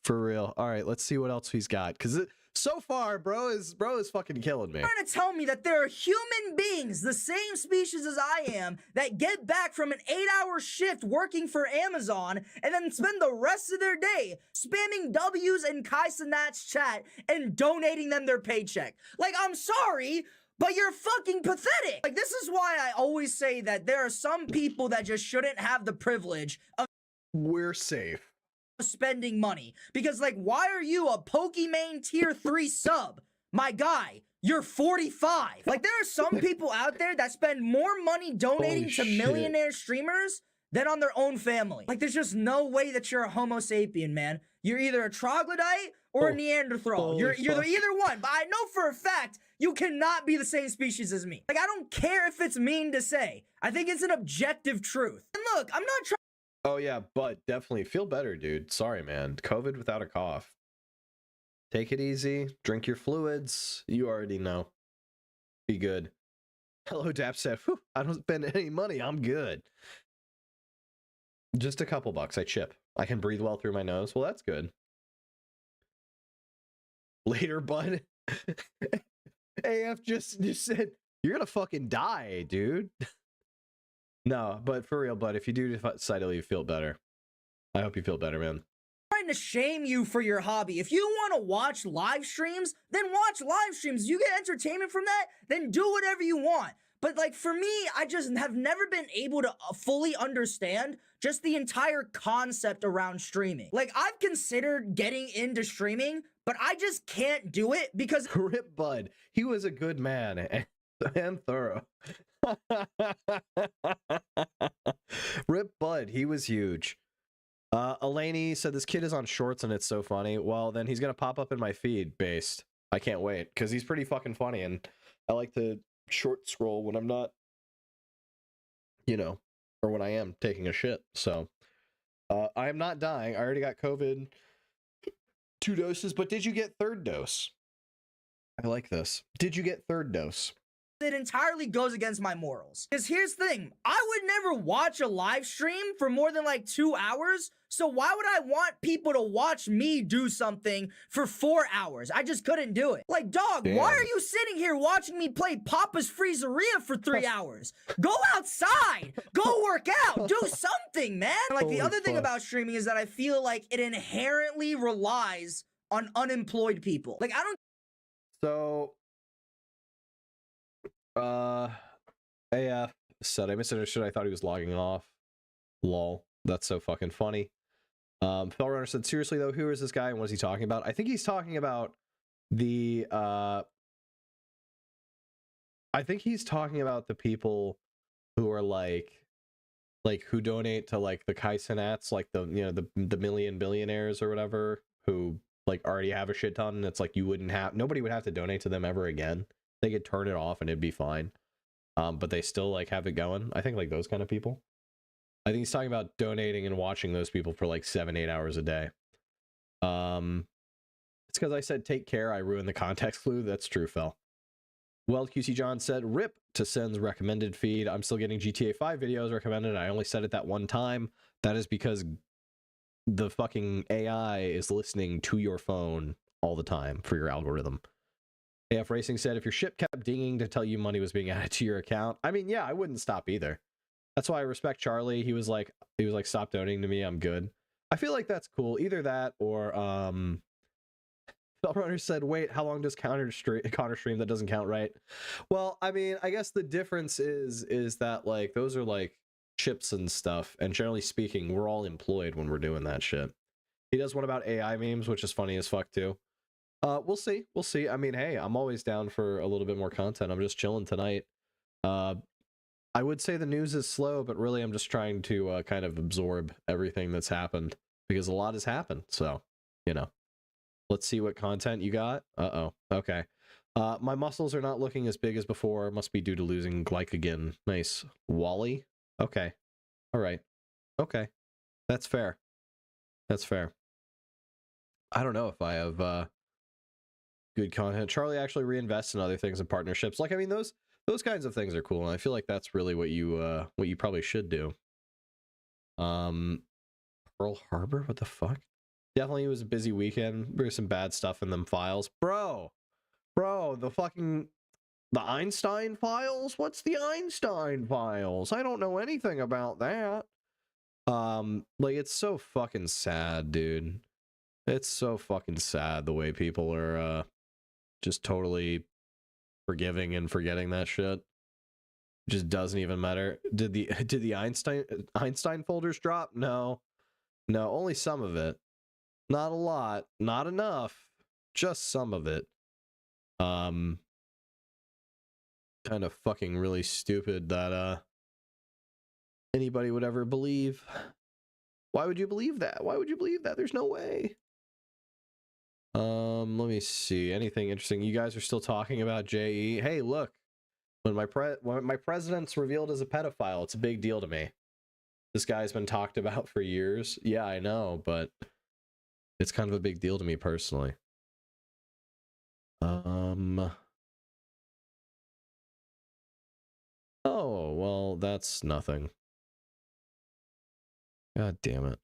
For real. All right, let's see what else he's got, because so far bro is fucking killing me. You're trying to tell me that there are human beings, the same species as I am, that get back from an 8-hour shift working for Amazon and then spend the rest of their day spamming W's in Kai Cenat's chat and donating them their paycheck? Like, I'm sorry, but you're fucking pathetic. Like, this is why I always say that there are some people that just shouldn't have the privilege of we're safe spending money. Because, like, why are you a Pokimane tier 3 sub? My guy, you're 45. Like, there are some people out there that spend more money donating to millionaire streamers than on their own family. Like, there's just no way that you're a Homo sapien, man. You're either a troglodyte or a Neanderthal. You're either one, but I know for a fact you cannot be the same species as me. Like, I don't care if it's mean to say. I think it's an objective truth. And look, I'm not trying. Oh yeah, but definitely feel better, dude. Sorry, man. COVID without a cough. Take it easy. Drink your fluids. You already know. Be good. Hello, Dap said, I don't spend any money. I'm good. Just a couple bucks. I chip. I can breathe well through my nose. Well, that's good. Later, bud. AF just said, you're gonna fucking die, dude. No, but for real, bud, if you do decide to leave, feel better. I hope you feel better, man. Trying to shame you for your hobby. If you want to watch live streams, then watch live streams. You get entertainment from that, then do whatever you want. But like for me, I just have never been able to fully understand just the entire concept around streaming. Like I've considered getting into streaming, but I just can't do it because Rip Bud, he was a good man and thorough. Rip Bud, he was huge. Elaney said this kid is on shorts and it's so funny. Well, then he's gonna pop up in my feed based. I can't wait because he's pretty fucking funny and I like to short scroll when I'm not, you know, or when I am taking a shit. So I am not dying. I already got COVID 2 doses, but did you get 3rd dose? I like this. Did you get 3rd dose? it entirely goes against my morals. Because here's the thing, I would never watch a live stream for more than like 2 hours, so why would I want people to watch me do something for 4 hours? I just couldn't do it. Like, dog, Damn. Why are you sitting here watching me play Papa's Freezeria for 3 hours? Go outside! Go work out! Do something, man! Like, Holy the other thing fuck. about streaming is that I feel like it inherently relies on unemployed people. Like, I don't So, AF said, I misunderstood. I thought he was logging off. Lol. That's so fucking funny. Fellrunner said, seriously though, who is this guy and what is he talking about? I think he's talking about the, I think he's talking about the people who are like who donate to like the Kaizenats, like the, you know, the million billionaires or whatever, who like already have a shit ton, and it's like nobody would have to donate to them ever again. They could turn it off and it'd be fine. But they still like have it going. I think like those kind of people. I think he's talking about donating and watching those people for like 7-8 hours a day. It's because I said take care, I ruined the context clue. That's true, Phil. Well, QC John said, rip to Sen's recommended feed. I'm still getting GTA 5 videos recommended. I only said it that one time. That is because the fucking AI is listening to your phone all the time for your algorithm. AF Racing said, if your ship kept dinging to tell you money was being added to your account, I mean, yeah, I wouldn't stop either. That's why I respect Charlie. He was like, stop donating to me. I'm good. I feel like that's cool. Either that or, Fellrunner said, wait, how long does Counter stream? That doesn't count, right? Well, I mean, I guess the difference is that like, those are like chips and stuff. And generally speaking, we're all employed when we're doing that shit. He does one about AI memes, which is funny as fuck too. We'll see. We'll see. I mean, hey, I'm always down for a little bit more content. I'm just chilling tonight. I would say the news is slow, but really I'm just trying to kind of absorb everything that's happened because a lot has happened. So, you know, let's see what content you got. Uh-oh. Okay. My muscles are not looking as big as before. Must be due to losing glycogen. Nice. Wally? Okay. All right. Okay. That's fair. That's fair. I don't know if I have good content. Charlie actually reinvests in other things and partnerships. Like, I mean, those kinds of things are cool, and I feel like that's really what you probably should do. Pearl Harbor? What the fuck? Definitely it was a busy weekend. There's some bad stuff in them files. Bro, the Einstein files? What's the Einstein files? I don't know anything about that. Like, it's so fucking sad, dude. It's so fucking sad the way people are just totally forgiving and forgetting that shit. It just doesn't even matter. Did the Einstein folders drop? No, only some of it. Not a lot, not enough, just some of it. Kind of fucking really stupid that anybody would ever believe. Why would you believe that? Why would you believe that? There's no way. Let me see. Anything interesting? You guys are still talking about JE. Hey, look. When my president's revealed as a pedophile, it's a big deal to me. This guy's been talked about for years. Yeah, I know, but it's kind of a big deal to me personally. Oh, well, that's nothing. God damn it.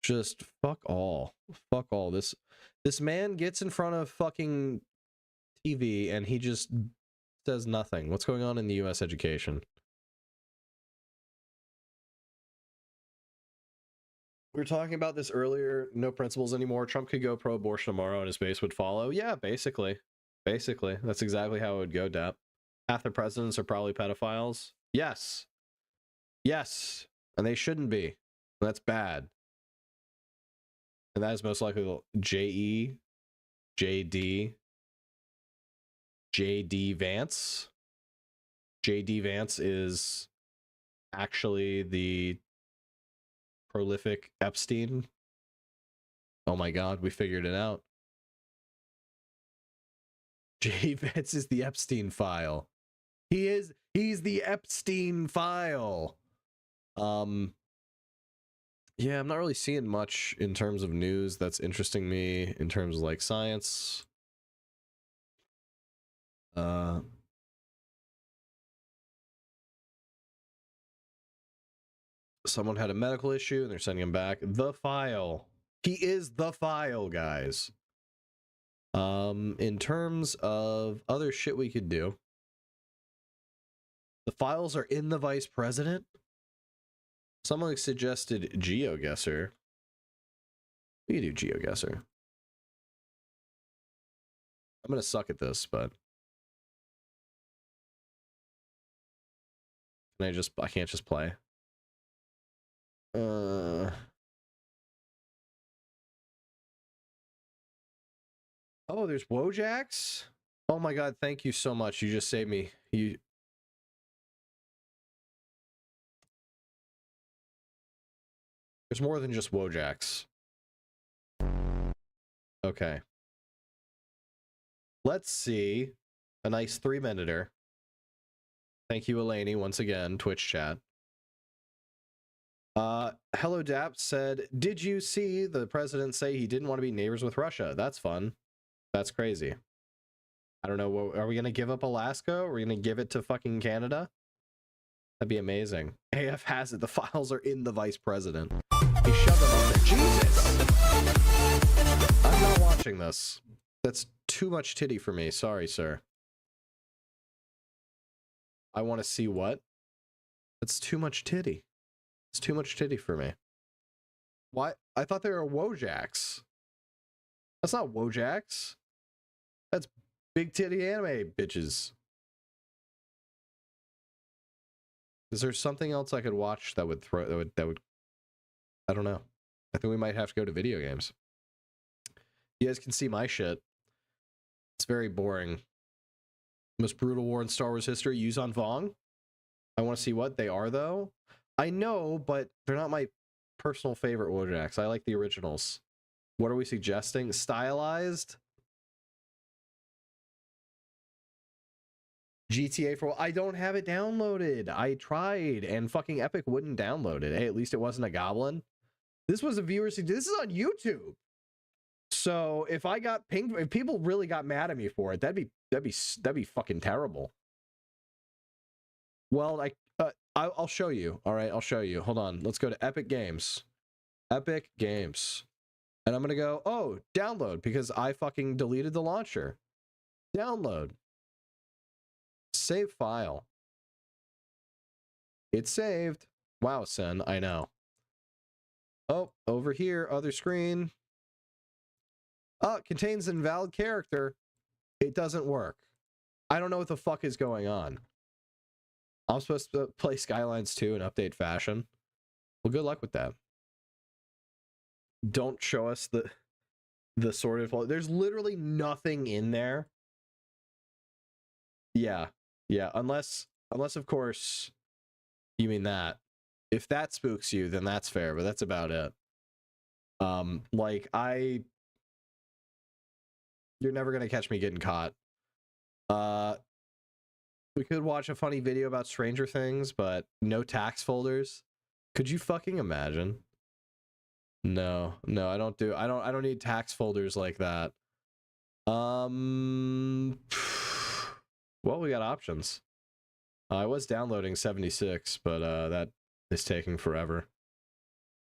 Just fuck all. Fuck all. This man gets in front of fucking TV and he just says nothing. What's going on in the US education? We were talking about this earlier. No principles anymore. Trump could go pro-abortion tomorrow and his base would follow. Yeah, basically. Basically. That's exactly how it would go, Dap. Half the presidents are probably pedophiles. Yes. Yes. And they shouldn't be. That's bad. And that is most likely JE, JD, JD Vance. JD Vance is actually the prolific Epstein. Oh my god, we figured it out. JD Vance is the Epstein file. He's the Epstein file. Yeah, I'm not really seeing much in terms of news that's interesting me in terms of like science. Someone had a medical issue and they're sending him back. The file. He is the file, guys. In terms of other shit we could do, the files are in the vice president. Someone suggested GeoGuessr. We could do GeoGuessr. I'm gonna suck at this, but I can't just play. Oh, there's Wojaks? Oh my god, thank you so much. You just saved me. There's more than just Wojaks. Okay. Let's see. A nice 3-minuter. Thank you, Elaney, once again, Twitch chat. Hello Dap said, did you see the president say he didn't want to be neighbors with Russia? That's fun. That's crazy. I don't know. Are we going to give up Alaska? Are we going to give it to fucking Canada? That'd be amazing. AF has it. The files are in the vice president. He shoved them up there. Jesus! I'm not watching this. That's too much titty for me. Sorry, sir. I want to see what? That's too much titty. It's too much titty for me. Why? I thought they were Wojaks. That's not Wojaks. That's big titty anime bitches. Is there something else I could watch that would throw that would I don't know. I think we might have to go to video games. You guys can see my shit. It's very boring. Most brutal war in Star Wars history, Yuzhan Vong. I want to see what they are though. I know, but they're not my personal favorite Wojaks. I like the originals. What are we suggesting? Stylized? GTA for... I don't have it downloaded. I tried, and fucking Epic wouldn't download it. Hey, at least it wasn't a goblin. This was a viewer suggestion. This is on YouTube. So if I got pinged, if people really got mad at me for it, that'd be fucking terrible. Well, I'll show you. All right, I'll show you. Hold on. Let's go to Epic Games. Epic Games. And I'm going to go, oh, download, because I fucking deleted the launcher. Download. Save file. It's saved. Wow, Sen, I know. Oh, over here, other screen. Oh, it contains an invalid character. It doesn't work. I don't know what the fuck is going on. I'm supposed to play Skylines 2 in update fashion. Well, good luck with that. Don't show us the sort of... There's literally nothing in there. Yeah. Yeah, unless Unless, of course, you mean that. If that spooks you, then that's fair, but that's about it. Like, you're never gonna catch me getting caught. We could watch a funny video about Stranger Things, but no tax folders. Could you fucking imagine? No, I don't need tax folders like that. Well, we got options. I was downloading 76, but that is taking forever.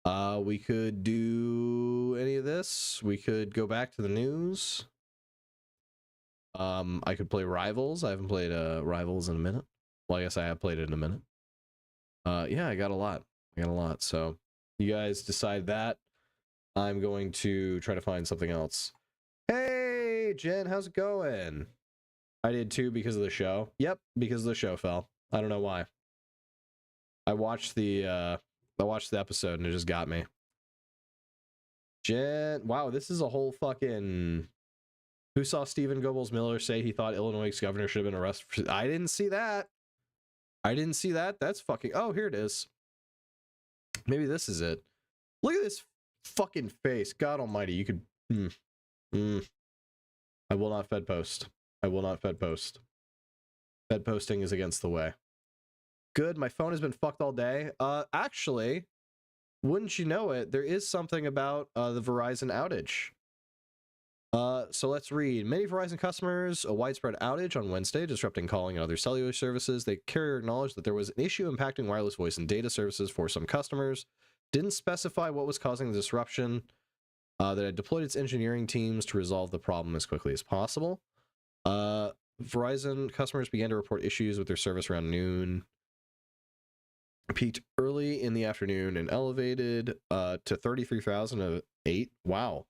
We could do any of this. We could go back to the news. I could play Rivals. I haven't played Rivals in a minute. Well, I guess I have played it in a minute. Yeah, I got a lot. So you guys decide that. I'm going to try to find something else. Hey, Jen, how's it going? I did too because of the show. Yep, because the show fell. I don't know why. I watched the episode and it just got me. Jen, wow, this is a whole fucking... Who saw Stephen Goebbels Miller say he thought Illinois' governor should have been arrested? I didn't see that. That's fucking... Oh, here it is. Maybe this is it. Look at this fucking face. God almighty, you could... I will not Fed post. Fed posting is against the way. Good, my phone has been fucked all day. Actually, wouldn't you know it, there is something about the Verizon outage. So let's read. Many Verizon customers, a widespread outage on Wednesday, disrupting calling and other cellular services. The carrier acknowledged that there was an issue impacting wireless voice and data services for some customers. Didn't specify what was causing the disruption. That it deployed its engineering teams to resolve the problem as quickly as possible. Verizon customers began to report issues with their service around noon. Peaked early in the afternoon and elevated to 33,008. Wow.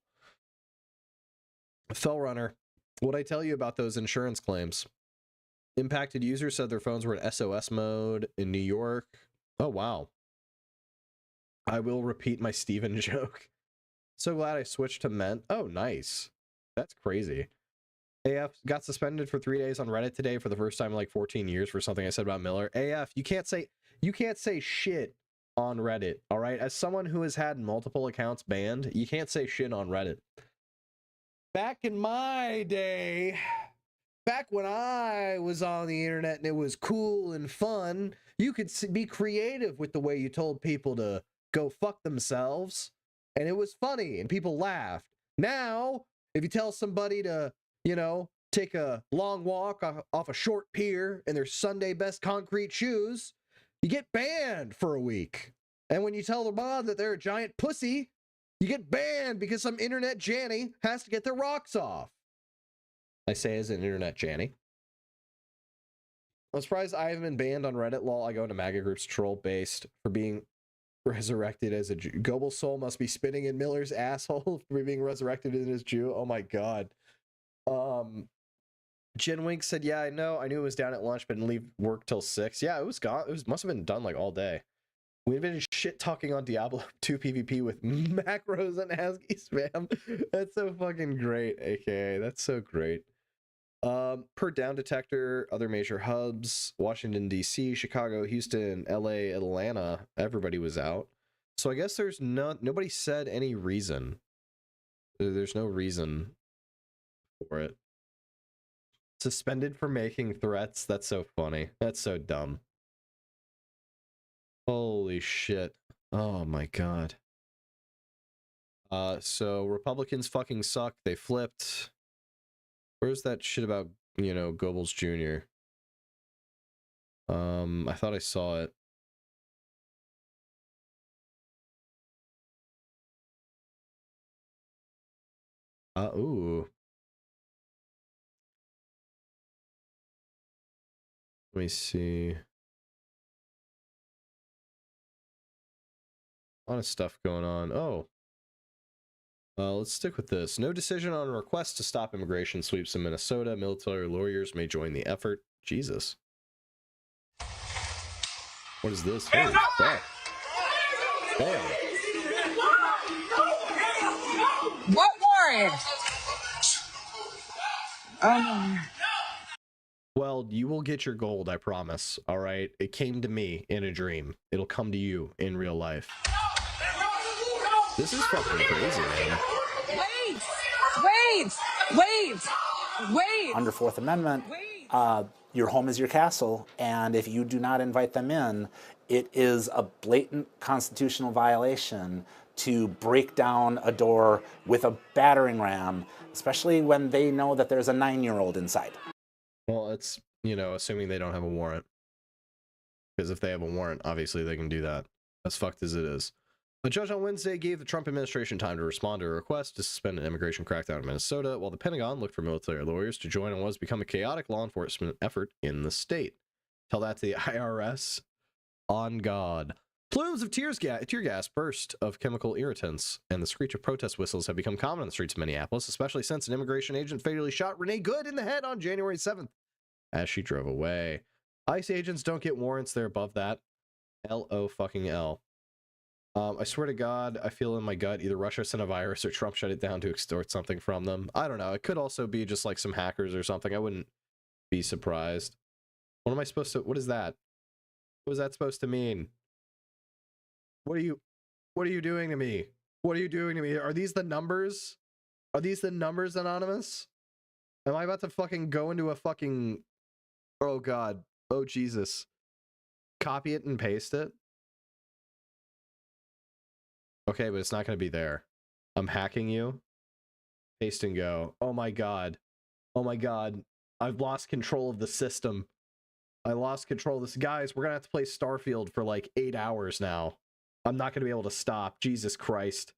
Fellrunner, what'd I tell you about those insurance claims? Impacted users said their phones were in SOS mode in New York. Oh, wow. I will repeat my Steven joke. So glad I switched to Mint. Oh, nice. That's crazy. AF got suspended for 3 days on Reddit today for the first time in like 14 years for something I said about Miller. AF, you can't say shit on Reddit, all right? As someone who has had multiple accounts banned, you can't say shit on Reddit. Back in my day, back when I was on the internet and it was cool and fun, you could be creative with the way you told people to go fuck themselves, and it was funny and people laughed. Now, if you tell somebody to, you know, take a long walk off a short pier in their Sunday best concrete shoes, you get banned for a week. And when you tell the mod that they're a giant pussy, you get banned because some internet Janny has to get their rocks off. I say as an internet Janny. I'm surprised I haven't been banned on Reddit. Lol, I go into MAGA groups troll-based for being resurrected as a Jew. Goebbels' soul must be spinning in Miller's asshole for being resurrected as a Jew. Oh my god. Jen Wink said, yeah, I know. I knew it was down at lunch, but didn't leave work till 6. Yeah, it was gone. Must have been done like all day. We've been shit talking on Diablo 2 PvP with macros and ASCII spam. That's so fucking great, aka. That's so great. Per down detector, other major hubs, Washington, D.C., Chicago, Houston, L.A., Atlanta, everybody was out. So I guess there's nobody said any reason. There's no reason for it. Suspended for making threats. That's so funny. That's so dumb. Holy shit. Oh my god. So Republicans fucking suck. They flipped. Where's that shit about, you know, Goebbels Jr.? I thought I saw it. Ooh. Let me see. A lot of stuff going on. Oh. Let's stick with this. No decision on a request to stop immigration sweeps in Minnesota. Military lawyers may join the effort. Jesus. What is this? Holy fuck. Damn. What warrant? Well, you will get your gold, I promise. All right? It came to me in a dream. It'll come to you in real life. This is fucking crazy, man. Wait! Under Fourth Amendment, your home is your castle, and if you do not invite them in, it is a blatant constitutional violation to break down a door with a battering ram, especially when they know that there's a 9-year-old inside. Well, it's, you know, assuming they don't have a warrant. Because if they have a warrant, obviously they can do that. As fucked as it is. A judge on Wednesday gave the Trump administration time to respond to a request to suspend an immigration crackdown in Minnesota, while the Pentagon looked for military lawyers to join on what has become a chaotic law enforcement effort in the state. Tell that to the IRS. On God. Plumes of tear gas, burst of chemical irritants, and the screech of protest whistles have become common on the streets of Minneapolis, especially since an immigration agent fatally shot Renee Good in the head on January 7th as she drove away. ICE agents don't get warrants, they're above that. L-O-fucking-L. I swear to God, I feel in my gut either Russia sent a virus or Trump shut it down to extort something from them. I don't know. It could also be just like some hackers or something. I wouldn't be surprised. What am I supposed to... What is that? What is that supposed to mean? What are you doing to me? What are you doing to me? Are these the numbers? Are these the numbers, Anonymous? Am I about to fucking go into a fucking... Oh, God. Oh, Jesus. Copy it and paste it? Okay, but it's not going to be there. I'm hacking you. Paste and go. Oh my God. Oh my God. I've lost control of the system. I lost control of this. Guys, we're going to have to play Starfield for like 8 hours now. I'm not going to be able to stop. Jesus Christ.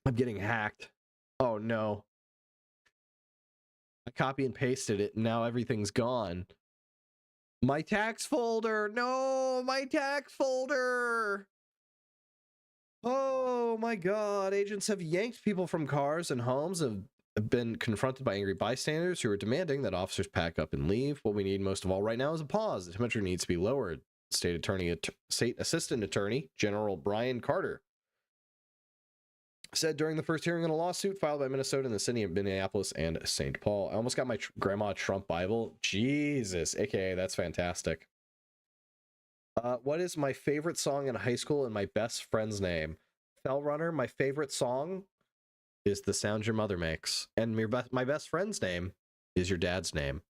I'm getting hacked. Oh no. I copy and pasted it and now everything's gone. My tax folder. No, my tax folder. Oh my God. Agents have yanked people from cars and homes, have been confronted by angry bystanders who are demanding that officers pack up and leave. What we need most of all right now is a pause. The temperature needs to be lowered. State Assistant Attorney General Brian Carter said during the first hearing on a lawsuit filed by Minnesota in the city of Minneapolis and St. Paul. I almost got my grandma Trump Bible. Jesus, aka that's fantastic. What is my favorite song in high school and my best friend's name? Fell Runner, my favorite song is The Sound Your Mother Makes. And my best friend's name is your dad's name.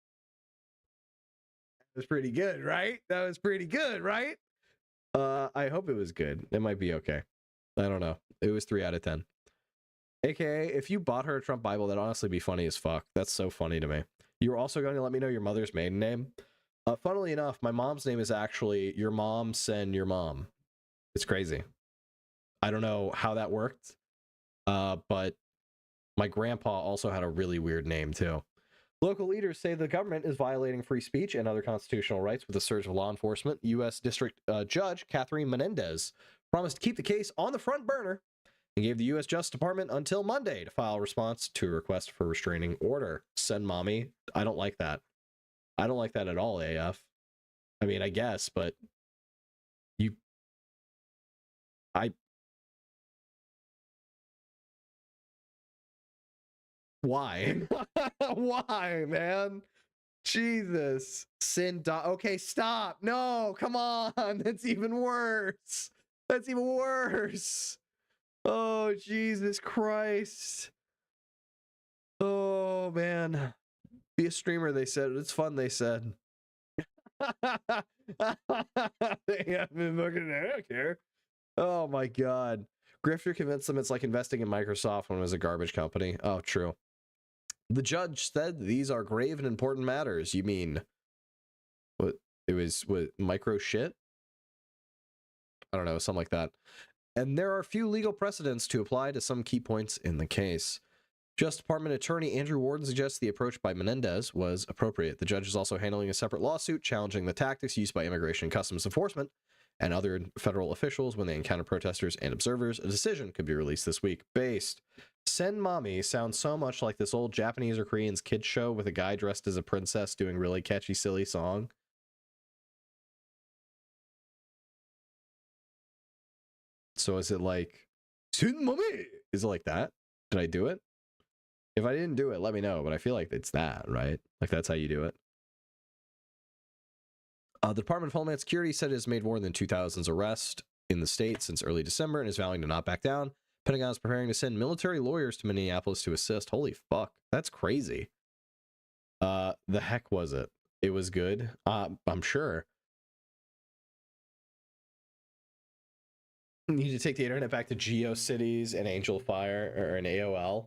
That was pretty good, right? That was pretty good, right? I hope it was good. It might be okay. I don't know. It was 3 out of 10. AKA, if you bought her a Trump Bible, that'd honestly be funny as fuck. That's so funny to me. You were also going to let me know your mother's maiden name? Funnily enough, my mom's name is actually Your Mom Send Your Mom. It's crazy. I don't know how that worked, but my grandpa also had a really weird name too. Local leaders say the government is violating free speech and other constitutional rights with a surge of law enforcement. U.S. District Judge Catherine Menendez promised to keep the case on the front burner and gave the U.S. Justice Department until Monday to file a response to a request for restraining order. Send mommy. I don't like that. I don't like that at all, AF. I mean, I guess, but why? Why, man? Jesus. Okay, stop. No, come on. That's even worse. That's even worse. Oh, Jesus Christ. Oh, man. Be a streamer, they said. It's fun, they said. They have been looking at it here. Oh, my God. Grifter convinced them it's like investing in Microsoft when it was a garbage company. Oh, true. The judge said these are grave and important matters. You mean what? It was what, micro shit? I don't know, something like that. And there are few legal precedents to apply to some key points in the case. Justice Department Attorney Andrew Warden suggests the approach by Menendez was appropriate. The judge is also handling a separate lawsuit challenging the tactics used by Immigration and Customs Enforcement and other federal officials when they encounter protesters and observers. A decision could be released this week. Based. Send Mommy sounds so much like this old Japanese or Korean's kids show with a guy dressed as a princess doing really catchy, silly song. So is it like, Send Mommy? Is it like that? Did I do it? If I didn't do it, let me know, but I feel like it's that, right? Like, that's how you do it. The Department of Homeland Security said it has made more than 2,000 arrests in the state since early December and is vowing to not back down. Pentagon is preparing to send military lawyers to Minneapolis to assist. Holy fuck, that's crazy. The heck was it? It was good, I'm sure. You need to take the internet back to GeoCities and Angel Fire or an AOL.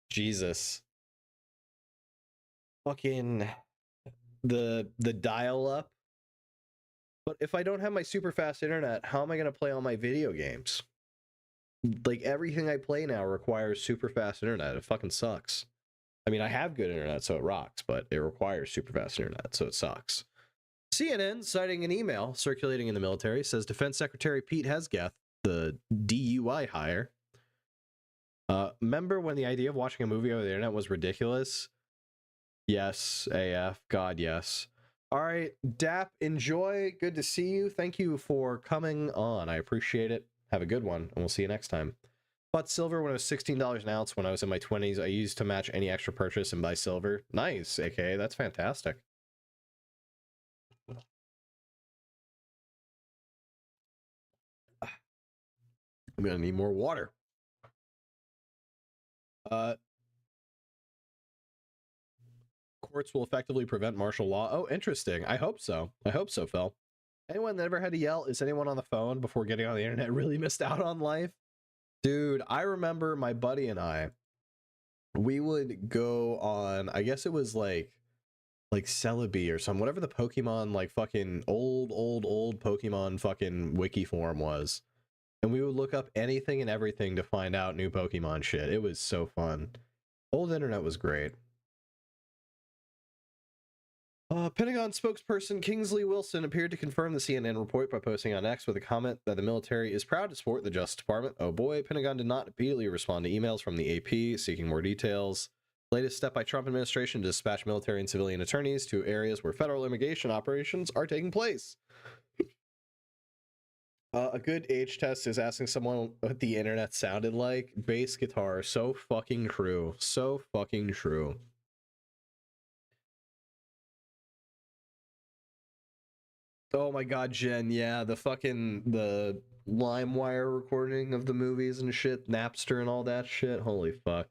Jesus. Fucking the dial-up. But if I don't have my super fast internet, how am I going to play all my video games? Like, everything I play now requires super fast internet. It fucking sucks. I mean, I have good internet, so it rocks, but it requires super fast internet, so it sucks. CNN, citing an email circulating in the military, says Defense Secretary Pete Hegseth, the DUI hire, remember when the idea of watching a movie over the internet was ridiculous? Yes, AF, God, yes. All right, Dap, enjoy. Good to see you. Thank you for coming on. I appreciate it. Have a good one, and we'll see you next time. Bought silver when it was $16 an ounce when I was in my 20s. I used to match any extra purchase and buy silver. Nice, aka, that's fantastic. I'm gonna need more water. Courts will effectively prevent martial law. Oh, interesting. I hope so. I hope so, Phil. Anyone that ever had to yell, is anyone on the phone before getting on the internet really missed out on life? Dude, I remember my buddy and I, we would go on, I guess it was like Celebi or something, whatever the Pokemon, like fucking old Pokemon fucking wiki forum was. And we would look up anything and everything to find out new Pokemon shit. It was so fun. Old internet was great. Pentagon spokesperson Kingsley Wilson appeared to confirm the CNN report by posting on X with a comment that the military is proud to support the Justice Department. Oh boy, Pentagon did not immediately respond to emails from the AP seeking more details. Latest step by Trump administration to dispatch military and civilian attorneys to areas where federal immigration operations are taking place. A good age test is asking someone what the internet sounded like. Bass guitar, so fucking true. So fucking true. Oh my god, Jen, yeah, the LimeWire recording of the movies and shit, Napster and all that shit, holy fuck.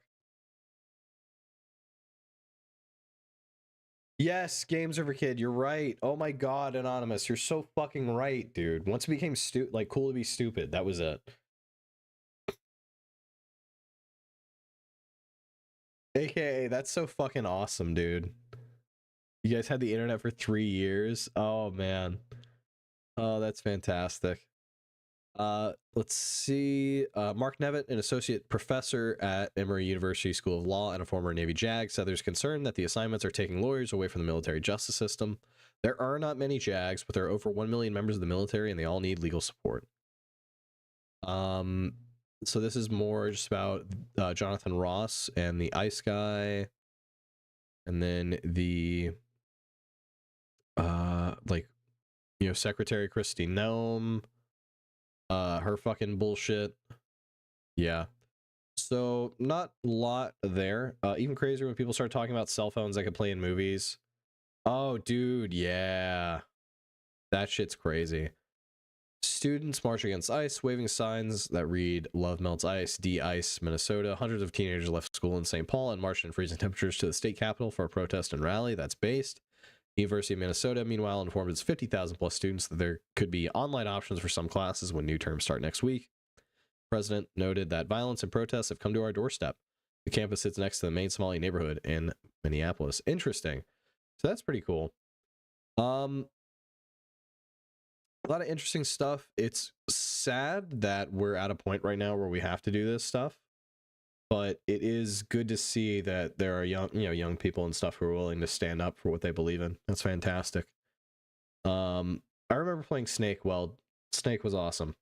Yes, Games Over Kid, you're right. Oh my god, Anonymous, you're so fucking right, dude. Once it became cool to be stupid, that was it. AKA, that's so fucking awesome, dude. You guys had the internet for 3 years? Oh, man. Oh, that's fantastic. Let's see. Mark Nevitt, an associate professor at Emory University School of Law and a former Navy JAG, said there's concern that the assignments are taking lawyers away from the military justice system. There are not many JAGs, but there are over 1 million members of the military, and they all need legal support. So this is more just about Jonathan Ross and the ICE guy, and then the Secretary Kristi Noem, her fucking bullshit. Yeah. So not a lot there. Even crazier when people start talking about cell phones that could play in movies. Oh, dude, yeah. That shit's crazy. Students march against ICE, waving signs that read "Love melts ice, de-ice Minnesota." Hundreds of teenagers left school in St. Paul and marched in freezing temperatures to the state capitol for a protest and rally. That's based. University of Minnesota, meanwhile, informed its 50,000 plus students that there could be online options for some classes when new terms start next week. The president noted that violence and protests have come to our doorstep. The campus sits next to the main Somali neighborhood in Minneapolis. Interesting. So that's pretty cool. A lot of interesting stuff. It's sad that we're at a point right now where we have to do this stuff, but it is good to see that there are young people and stuff who are willing to stand up for what they believe in. That's fantastic. I remember playing Snake. Well, Snake was awesome.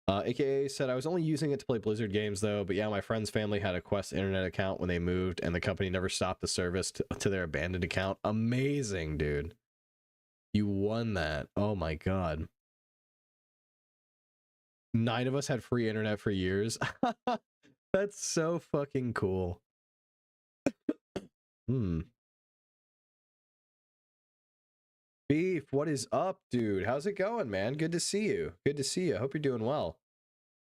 AKA said, I was only using it to play Blizzard games though, but yeah, my friend's family had a Quest internet account when they moved, and the company never stopped the service to their abandoned account. Amazing, dude. You won that. Oh my god. 9 of us had free internet for years. That's so fucking cool. Beef, what is up, dude? How's it going, man? Good to see you. Good to see you. Hope you're doing well.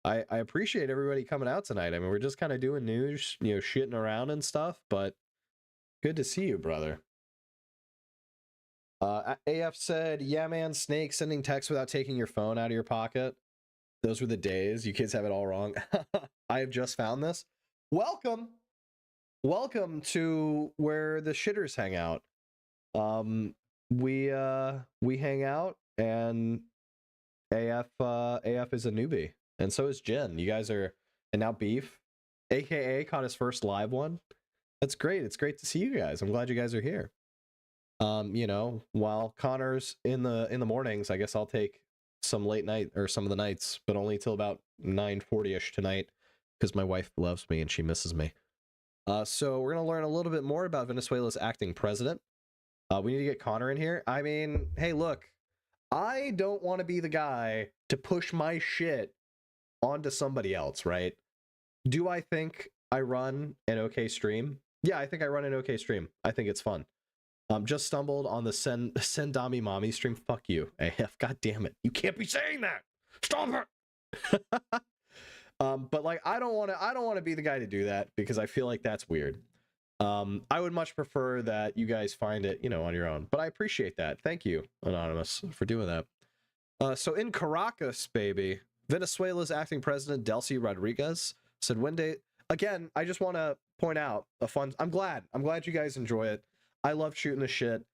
I appreciate everybody coming out tonight. I mean, we're just kind of doing news, you know, shitting around and stuff, but good to see you, brother. AF said, yeah, man, Snake, sending text without taking your phone out of your pocket. Those were the days. You kids have it all wrong. I have just found this. Welcome. Welcome to where the shitters hang out. We hang out, and AF is a newbie. And so is Jen. You guys are, and now Beef, aka caught his first live one. That's great. It's great to see you guys. I'm glad you guys are here. You know, while Connor's in the mornings, I guess I'll take some late night or some of the nights, but only till about 9:40ish tonight, because my wife loves me and she misses me. So we're gonna learn a little bit more about Venezuela's acting president. We need to get Connor in here. I mean, hey, look, I don't want to be the guy to push my shit onto somebody else, right? Do I think I run an okay stream? Yeah, I think I run an okay stream. I think it's fun. Just stumbled on the Sendami Mommy stream. Fuck you, AF. God damn it. You can't be saying that. Stop it. But like, I don't want to be the guy to do that, because I feel like that's weird. I would much prefer that you guys find it, you know, on your own. But I appreciate that. Thank you, Anonymous, for doing that. So in Caracas, baby, Venezuela's acting president, Delcy Rodriguez, said Wednesday. Again, I just want to point out a fun. I'm glad you guys enjoy it. I love shooting the shit.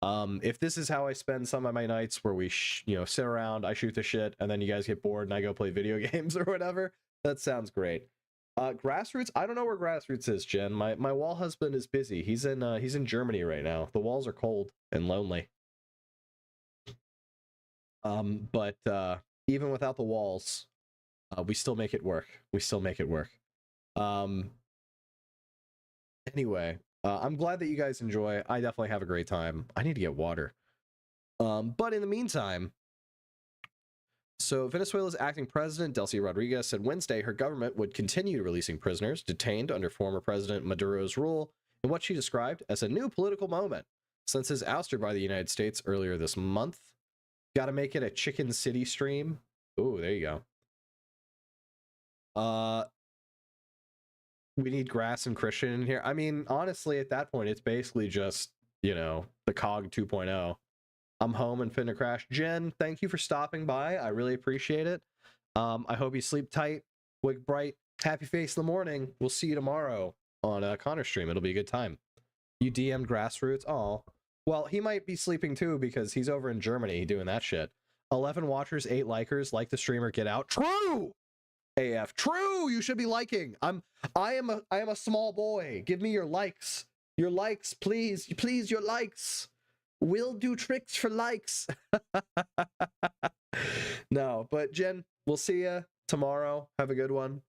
If this is how I spend some of my nights, where we sit around, I shoot the shit, and then you guys get bored and I go play video games or whatever, that sounds great. Grassroots, I don't know where Grassroots is, Jen. My wall husband is busy. He's in Germany right now. The walls are cold and lonely. But even without the walls, we still make it work. Anyway, I'm glad that you guys enjoy. I definitely have a great time. I need to get water. But in the meantime, so Venezuela's acting president, Delcy Rodriguez, said Wednesday her government would continue releasing prisoners detained under former President Maduro's rule in what she described as a new political moment since his ouster by the United States earlier this month. Gotta make it a Chicken City stream. Ooh, there you go. We need Grass and Christian in here. I mean, honestly, at that point, it's basically just, you know, the COG 2.0. I'm home and finna crash. Jen, thank you for stopping by. I really appreciate it. I hope you sleep tight, wake bright, happy face in the morning. We'll see you tomorrow on a Connor stream. It'll be a good time. You DM'd Grassroots? Oh, well, he might be sleeping too, because he's over in Germany doing that shit. 11 watchers, 8 likers. Like the streamer, get out. True! AF. True! You should be liking. I am a small boy. Give me your likes. Your likes, please. Please, your likes. We'll do tricks for likes. No, but Jen, we'll see you tomorrow. Have a good one.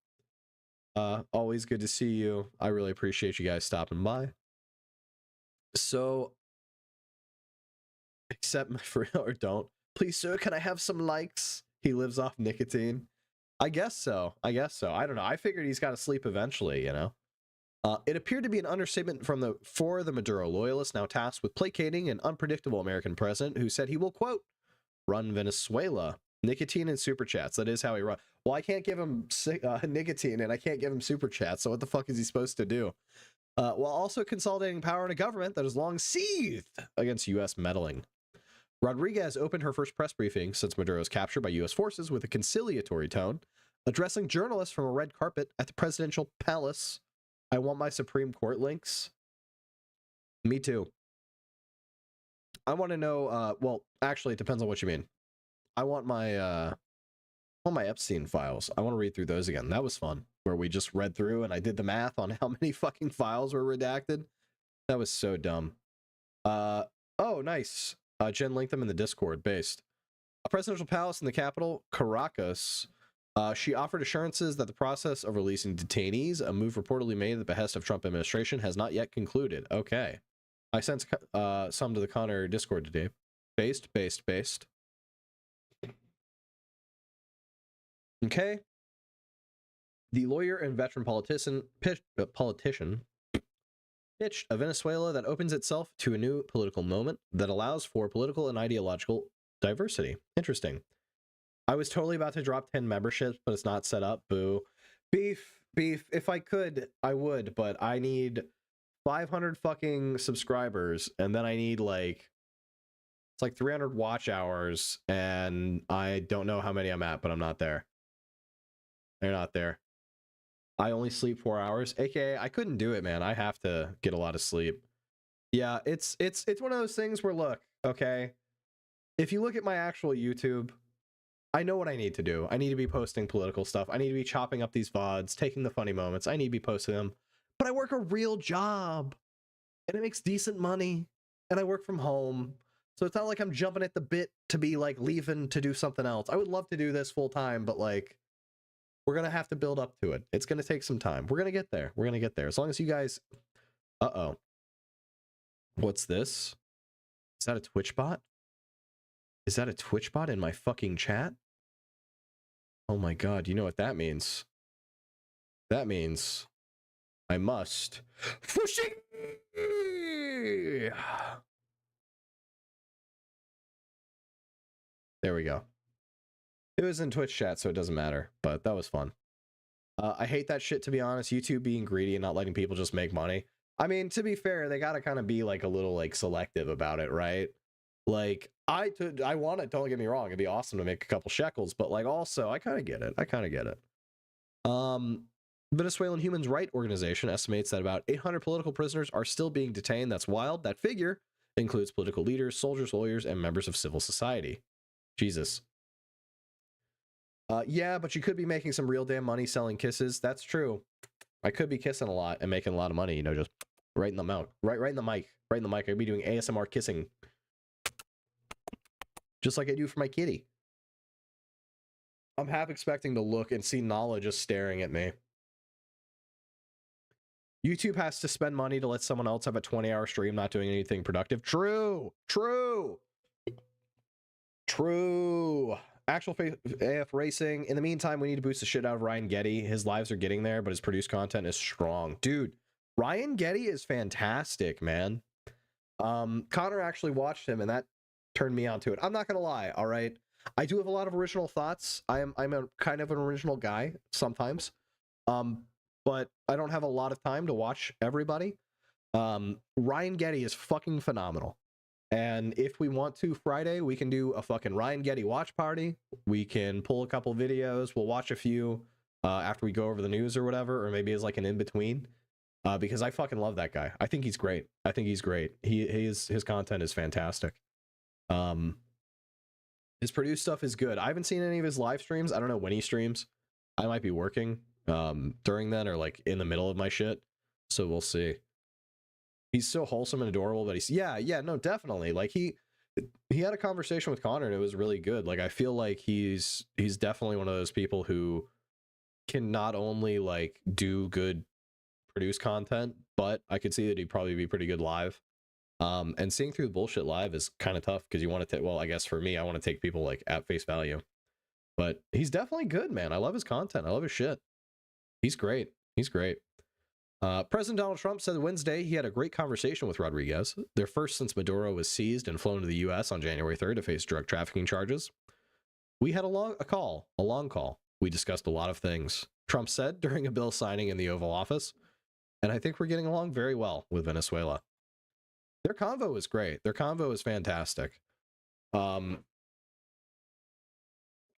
Always good to see you. I really appreciate you guys stopping by. So, accept for real or don't. Please, sir, can I have some likes? He lives off nicotine. I guess so. I don't know. I figured he's got to sleep eventually, you know? It appeared to be an understatement for the Maduro loyalists now tasked with placating an unpredictable American president who said he will, quote, run Venezuela. Nicotine and super chats. That is how he runs. Well, I can't give him nicotine and I can't give him super chats, so what the fuck is he supposed to do? While also consolidating power in a government that has long seethed against U.S. meddling. Rodriguez opened her first press briefing since Maduro's capture by U.S. forces with a conciliatory tone, addressing journalists from a red carpet at the presidential palace. I want my Supreme Court links. Me too. I want to know, well, actually, it depends on what you mean. I want my Epstein files. I want to read through those again. That was fun, where we just read through and I did the math on how many fucking files were redacted. That was so dumb. Oh, nice. Jen linked them in the Discord. Based. A presidential palace in the capital, Caracas. She offered assurances that the process of releasing detainees, a move reportedly made at the behest of Trump administration, has not yet concluded. Okay. I sent some to the Connor Discord today. Based. Okay. The lawyer and veteran politician pitched a Venezuela that opens itself to a new political moment that allows for political and ideological diversity. Interesting. I was totally about to drop 10 memberships, but it's not set up. Boo. Beef. If I could, I would, but I need 500 fucking subscribers, and then I need like, it's like 300 watch hours, and I don't know how many I'm at, but I'm not there. They're not there. I only sleep 4 hours, aka I couldn't do it, man. I have to get a lot of sleep. Yeah, it's one of those things where, look, okay, if you look at my actual YouTube, I know what I need to do. I need to be posting political stuff. I need to be chopping up these VODs, taking the funny moments. I need to be posting them. But I work a real job, and it makes decent money, and I work from home. So it's not like I'm jumping at the bit to be like leaving to do something else. I would love to do this full time, but like, we're going to have to build up to it. It's going to take some time. We're going to get there. We're going to get there. As long as you guys... Uh-oh. What's this? Is that a Twitch bot? Is that a Twitch bot in my fucking chat? Oh my god, you know what that means? That means I must... Fushing! There we go. It was in Twitch chat, so it doesn't matter, but that was fun. I hate that shit, to be honest. YouTube being greedy and not letting people just make money. I mean, to be fair, they gotta kind of be like a little like selective about it, right? Like, I want it, don't get me wrong, it'd be awesome to make a couple shekels, but like also, I kind of get it. I kind of get it. Venezuelan Human Rights Organization estimates that about 800 political prisoners are still being detained. That's wild. That figure includes political leaders, soldiers, lawyers, and members of civil society. Jesus. Yeah, but you could be making some real damn money selling kisses. That's true. I could be kissing a lot and making a lot of money, you know, just right in the mouth, right in the mic, right in the mic. I'd be doing ASMR kissing, just like I do for my kitty. I'm half expecting to look and see Nala just staring at me. YouTube has to spend money to let someone else have a 20-hour stream not doing anything productive. True. Actual AF racing. In the meantime, we need to boost the shit out of Ryan Getty. His lives are getting there, but his produced content is strong. Dude, Ryan Getty is fantastic, man. Connor actually watched him, and that turned me onto it. I'm not gonna lie, all right? I do have a lot of original thoughts. I'm a kind of an original guy sometimes. But I don't have a lot of time to watch everybody. Ryan Getty is fucking phenomenal. And if we want to, Friday, we can do a fucking Ryan Getty watch party. We can pull a couple videos. We'll watch a few after we go over the news or whatever, or maybe as like an in-between. Because I fucking love that guy. I think he's great. His content is fantastic. His produced stuff is good. I haven't seen any of his live streams. I don't know when he streams. I might be working during then or like in the middle of my shit. So we'll see. He's so wholesome and adorable, but he's yeah, no, definitely. Like he had a conversation with Connor and it was really good. Like I feel like he's definitely one of those people who can not only like do good produce content, but I could see that he'd probably be pretty good live. And seeing through the bullshit live is kind of tough because you want to take, well, I guess for me, I want to take people like at face value. But he's definitely good, man. I love his content. I love his shit. He's great. He's great. President Donald Trump said Wednesday he had a great conversation with Rodriguez, their first since Maduro was seized and flown to the U.S. on January 3rd to face drug trafficking charges. We had a long call. We discussed a lot of things, Trump said during a bill signing in the Oval Office. And I think we're getting along very well with Venezuela. Their convo is great. Their convo is fantastic.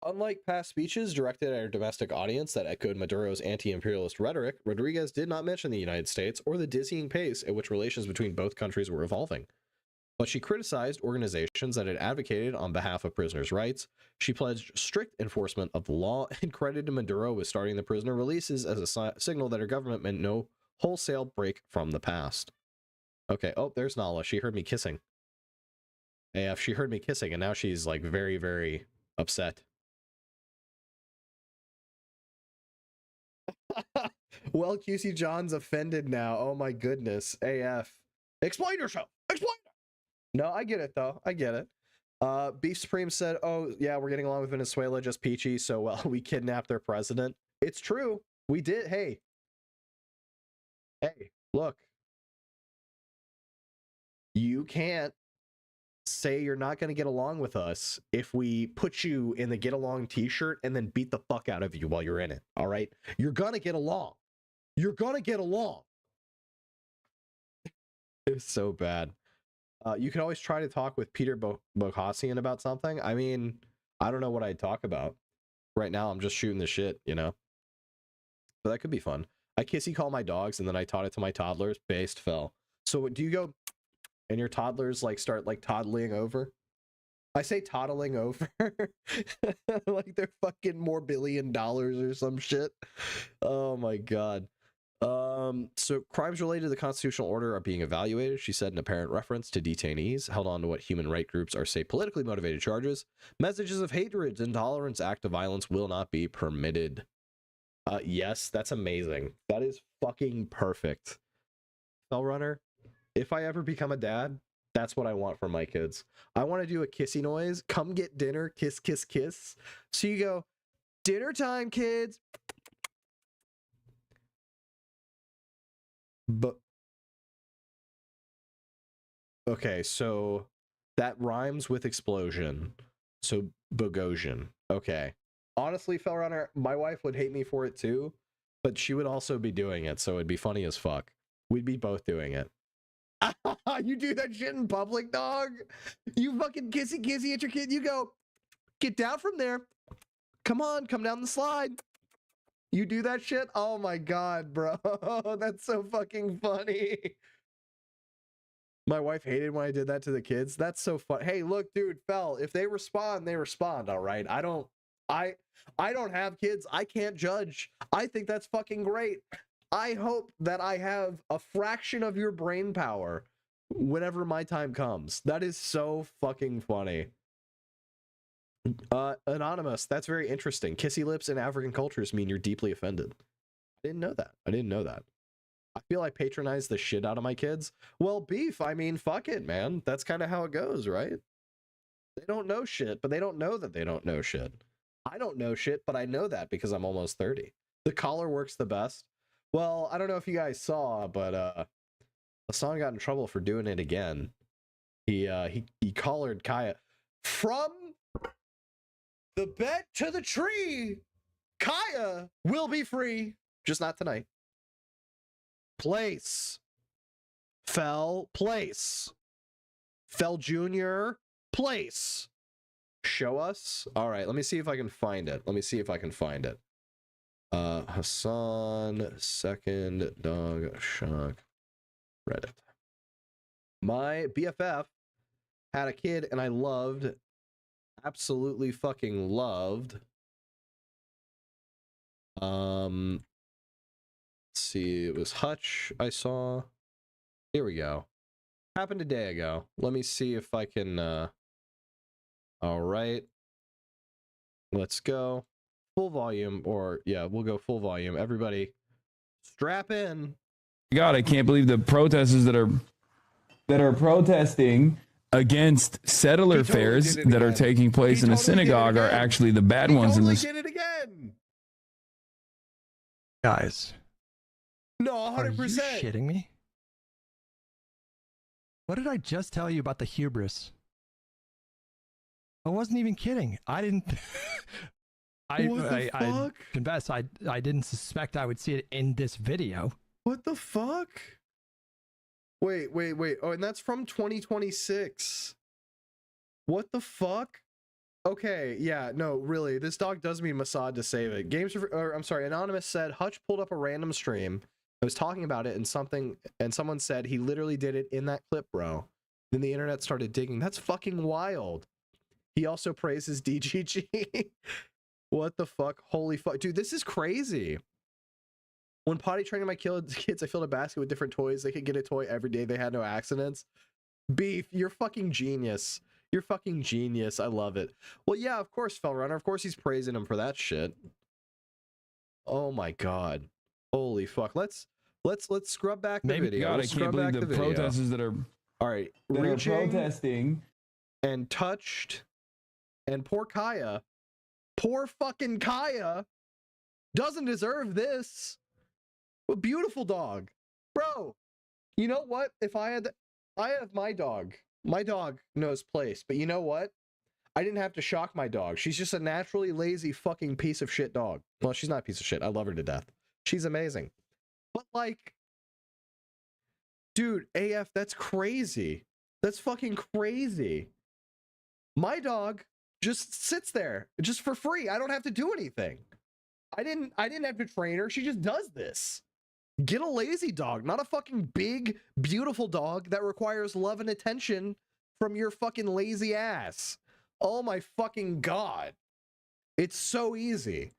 Unlike past speeches directed at our domestic audience that echoed Maduro's anti-imperialist rhetoric, Rodriguez did not mention the United States or the dizzying pace at which relations between both countries were evolving. But she criticized organizations that had advocated on behalf of prisoners' rights. She pledged strict enforcement of the law and credited Maduro with starting the prisoner releases as a signal that her government meant no wholesale break from the past. Okay, oh, there's Nala. She heard me kissing. AF, she heard me kissing, and now she's like very, very upset. Well, QC John's offended now. Oh my goodness. AF. Explain yourself. Explain it. No, I get it though. I get it. Beef Supreme said, oh yeah, we're getting along with Venezuela, just peachy, so well, we kidnapped their president. It's true. We did. Hey, look. You can't say you're not going to get along with us if we put you in the get along t-shirt and then beat the fuck out of you while you're in it. All right? You're going to get along. You're going to get along. It's so bad. You can always try to talk with Peter Boghossian about something. I mean, I don't know what I'd talk about. Right now, I'm just shooting the shit, you know? But that could be fun. I kissy call my dogs, and then I taught it to my toddlers. Based fell. So do you go, and your toddlers like start like toddling over? I say toddling over. Like they're fucking more $1 billion or some shit. Oh my god. So crimes related to the constitutional order are being evaluated, she said in apparent reference to detainees held on to what human rights groups are say politically motivated charges. Messages of hatred, intolerance, act of violence will not be permitted. Yes, that's amazing. That is fucking perfect. Fellrunner, if I ever become a dad, that's what I want for my kids. I want to do a kissy noise. Come get dinner, kiss, kiss, kiss. So you go, dinner time, kids. But okay, so that rhymes with explosion. So Bogosian. Okay. Honestly, Fellrunner, my wife would hate me for it too, but she would also be doing it, so it'd be funny as fuck. We'd be both doing it. You do that shit in public, dog? You fucking kissy kissy at your kid. You go, get down from there. Come on, come down the slide. You do that shit? Oh my god, bro. That's so fucking funny. My wife hated when I did that to the kids. That's so fun. Hey, look, dude, Fell, if they respond, they respond, all right? I don't have kids. I can't judge. I think that's fucking great. I hope that I have a fraction of your brain power whenever my time comes. That is so fucking funny. Anonymous, that's very interesting. Kissy lips in African cultures mean you're deeply offended. I didn't know that. I feel I patronize the shit out of my kids. Well, Beef, I mean, fuck it, man. That's kind of how it goes, right? They don't know shit, but they don't know that they don't know shit. I don't know shit, but I know that because I'm almost 30. The collar works the best. Well, I don't know if you guys saw, but Hassan got in trouble for doing it again. He collared Kaya from the bed to the tree. Kaya will be free, just not tonight. Place. Fell place. Fell Jr. place. Show us. All right, let me see if I can find it. Hassan, second dog shock, Reddit. My BFF had a kid and I loved, absolutely fucking loved. Let's see, it was Hutch I saw. Here we go. Happened a day ago. Let me see if I can, all right. Let's go. Full volume, or yeah, we'll go full volume. Everybody, strap in. God, I can't believe the protesters that are protesting against settler fairs that are taking place in a synagogue are actually the bad ones in this. Did it again, guys. No, 100%. Are you shitting me? What did I just tell you about the hubris? I wasn't even kidding. I didn't. I confess, I didn't suspect I would see it in this video. What the fuck? Wait. Oh, and that's from 2026. What the fuck? Okay, yeah, no, really, this dog does mean Mossad to save it. Anonymous said Hutch pulled up a random stream. I was talking about it and someone said he literally did it in that clip, bro. Then the internet started digging. That's fucking wild. He also praises DGG. What the fuck? Holy fuck. Dude, this is crazy. When potty training my kids, I filled a basket with different toys. They could get a toy every day. They had no accidents. Beef, you're fucking genius. You're fucking genius. I love it. Well, yeah, of course, Fellrunner. Of course he's praising him for that shit. Oh my god. Holy fuck. Let's scrub back the video. God, I can't believe the protesters that are protesting and touched, and poor Kaya. Poor fucking Kaya doesn't deserve this. A beautiful dog. Bro, you know what? If I had I have my dog. My dog knows place, but you know what? I didn't have to shock my dog. She's just a naturally lazy fucking piece of shit dog. Well, she's not a piece of shit. I love her to death. She's amazing. But like, dude, AF, that's crazy. That's fucking crazy. My dog just sits there just for free. I don't have to do anything. I didn't have to train her. She just does this. Get a lazy dog, not a fucking big, beautiful dog that requires love and attention from your fucking lazy ass. Oh my fucking God. It's so easy.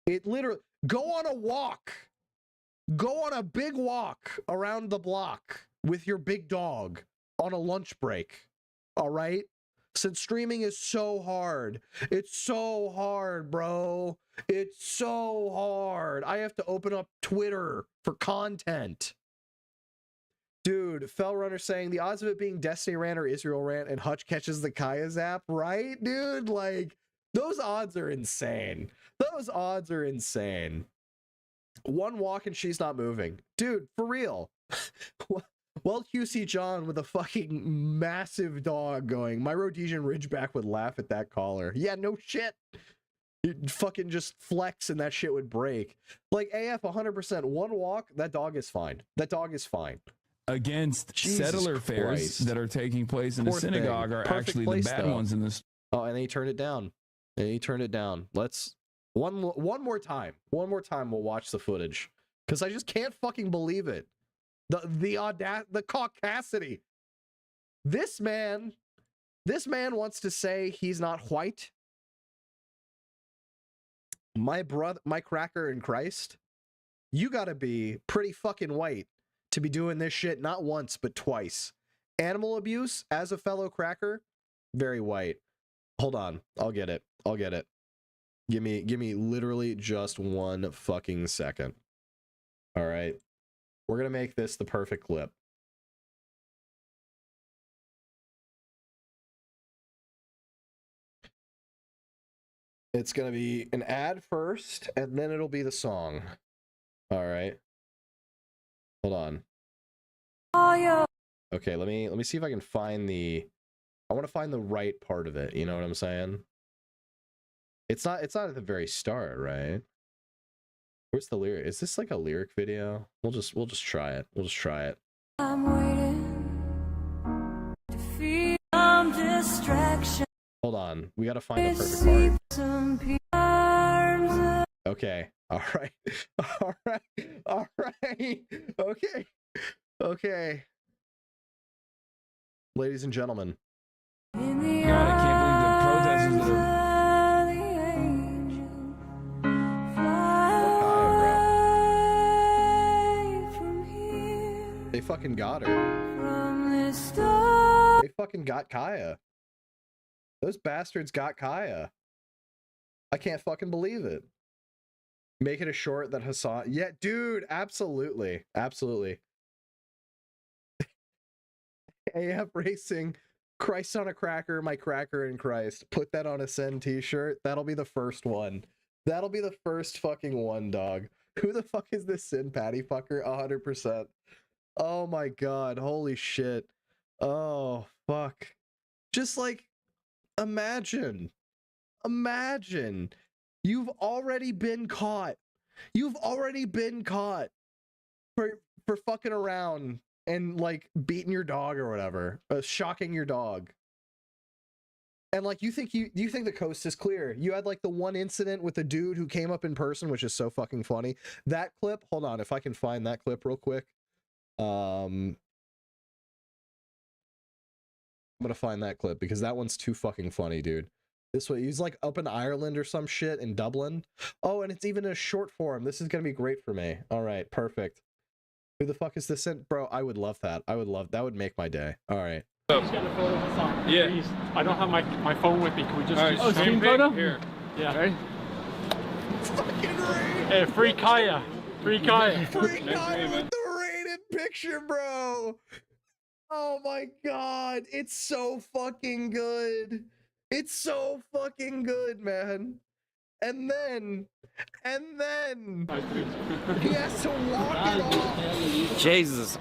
It literally, go on a walk. Go on a big walk around the block with your big dog on a lunch break. All right? Since streaming is so hard. It's so hard, bro. It's so hard. I have to open up Twitter for content. Dude, Fellrunner saying the odds of it being Destiny Rant or Israel Rant and Hutch catches the Kaya zap, right, dude? Like, those odds are insane. Those odds are insane. One walk and she's not moving. Dude, for real. Well, QC John with a fucking massive dog going, my Rhodesian Ridgeback would laugh at that caller. Yeah, no shit. You'd fucking just flex and that shit would break. Like, AF 100%, one walk, that dog is fine. That dog is fine. Against settler fairs that are taking place in Poor the synagogue thing. are Perfect actually place, the bad though. ones in this. Oh, and then he turned it down. And he turned it down. Let's one more time. One more time we'll watch the footage. Because I just can't fucking believe it. The audacity, the caucasity. This man wants to say he's not white. My brother, my cracker in Christ, you gotta be pretty fucking white to be doing this shit not once but twice. Animal abuse as a fellow cracker, very white. Hold on, I'll get it. I'll get it. Give me literally just 1 fucking second. All right. We're going to make this the perfect clip. It's going to be an ad first, and then it'll be the song. All right. Hold on. Okay, let me see if I can find the... I want to find the right part of it, you know what I'm saying? It's not at the very start, right? Where's the lyric? Is this like a lyric video? We'll just try it. We'll just try it. I'm waiting to feel some distraction. Hold on. We got to find the perfect part. Okay. All right. All right. All right. Okay. Okay. Ladies and gentlemen. God, I can't believe the protesters that are... They fucking got her. They fucking got Kaya. Those bastards got Kaya. I can't fucking believe it. Make it a short that Hassan... Yeah, dude, absolutely. Absolutely. AF Racing, Christ on a cracker, my cracker in Christ. Put that on a Sen t-shirt. That'll be the first one. That'll be the first fucking one, dog. Who the fuck is this Sin Patty fucker? 100%. Oh my God. Holy shit. Oh, fuck. Just like, imagine. Imagine. You've already been caught. You've already been caught for fucking around and like beating your dog or whatever, shocking your dog. And like, you think the coast is clear. You had like the one incident with the dude who came up in person, which is so fucking funny. That clip, hold on, if I can find that clip real quick. I'm gonna find that clip because that one's too fucking funny, dude. This way, he's like up in Ireland or some shit in Dublin. Oh, and it's even a short form. This is gonna be great for me. All right, perfect. Who the fuck is this in? Bro, I would love that. I would love that. Would make my day. All right. Just get a photo of Hassan. Yeah. Please. I don't have my phone with me. Can we just do a screen photo? Here. Yeah. Ready? Fucking great. Hey, free Kaya. Free Kaya. Free Kaya with the rated picture, bro. Oh my God. It's so fucking good. It's so fucking good, man. And then he has to walk it off. Jesus.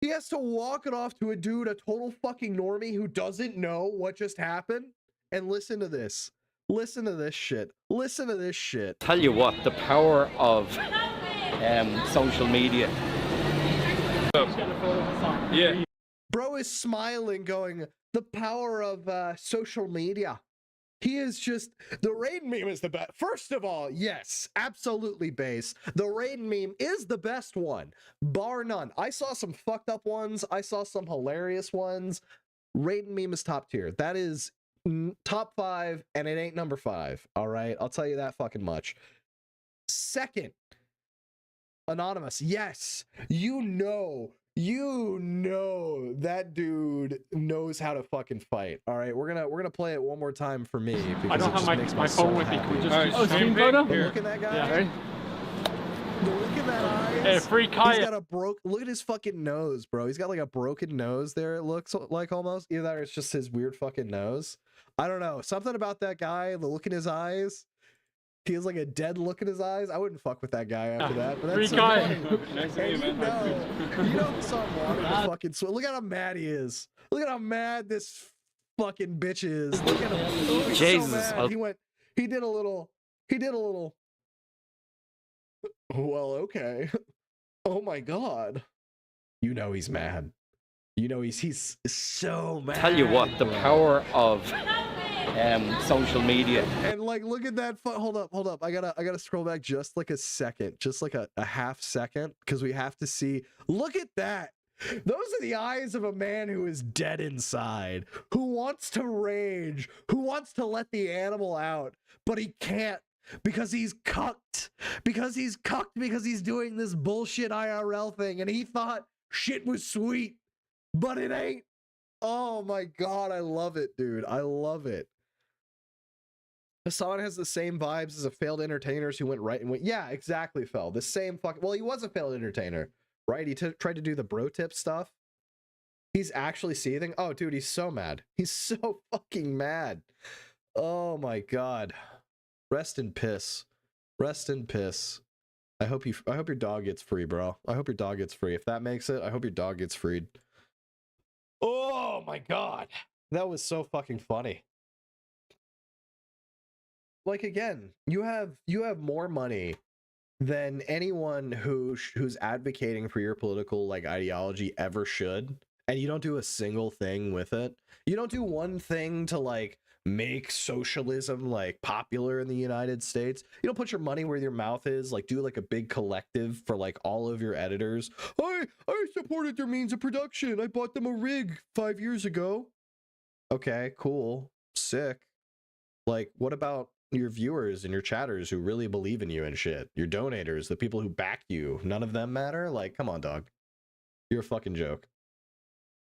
He has to walk it off to a dude, a total fucking normie who doesn't know what just happened. And listen to this. Listen to this shit. Listen to this shit. Tell you what, the power of social media. Yeah. Bro is smiling, going, the power of social media. He is just, the Raiden meme is the best. First of all, yes, absolutely base. The Raiden meme is the best one, bar none. I saw some fucked up ones. I saw some hilarious ones. Raiden meme is top tier. That is top 5, and it ain't number 5. All right, I'll tell you that fucking much. Second, Anonymous. Yes, you know that dude knows how to fucking fight. All right, we're gonna play it one more time for me. I don't have my phone with me. Can we just do screen photo? Look at that guy. Yeah, right? Look at that eyes. Hey, free Kaya. He's got a look at his fucking nose, bro. He's got like a broken nose there, it looks like almost. Either that or it's just his weird fucking nose. I don't know. Something about that guy, the look in his eyes. He has like a dead look in his eyes. I wouldn't fuck with that guy after that. But that's so funny. Nice to meet you, man. You know someone wanted to fucking look at how mad he is. Look at how mad this fucking bitch is. Look at him. Oh, he's Jesus. so mad. He did a little. Well, okay. Oh my god. You know he's mad. You know he's so mad. Tell you what, the power of social media. And like, look at that. Hold up. I gotta scroll back just like a second, just like a half second, because we have to see. Look at that. Those are the eyes of a man who is dead inside, who wants to rage, who wants to let the animal out, but he can't because he's cucked. Because he's doing this bullshit IRL thing, and he thought shit was sweet, but it ain't. Oh my god, I love it, dude. I love it. Hassan has the same vibes as a failed entertainer who went right and went, yeah, exactly, Fel. The same fucking, well, he was a failed entertainer, right? He tried to do the bro tip stuff. He's actually seething. Oh, dude, he's so mad. He's so fucking mad. Oh my god. Rest in piss. Rest in piss. I hope your dog gets free, bro. I hope your dog gets free. If that makes it, I hope your dog gets freed. Oh my god. That was so fucking funny. Like, again, you have more money than anyone who's advocating for your political like ideology ever should, and you don't do a single thing with it. You don't do one thing to like make socialism like popular in the United States. You don't put your money where your mouth is, like do like a big collective for like all of your editors. I supported their means of production. I bought them a rig 5 years ago. Okay, cool. Sick. Like, what about your viewers and your chatters who really believe in you and shit? Your donators, the people who back you, none of them matter? Like, come on, dog. You're a fucking joke.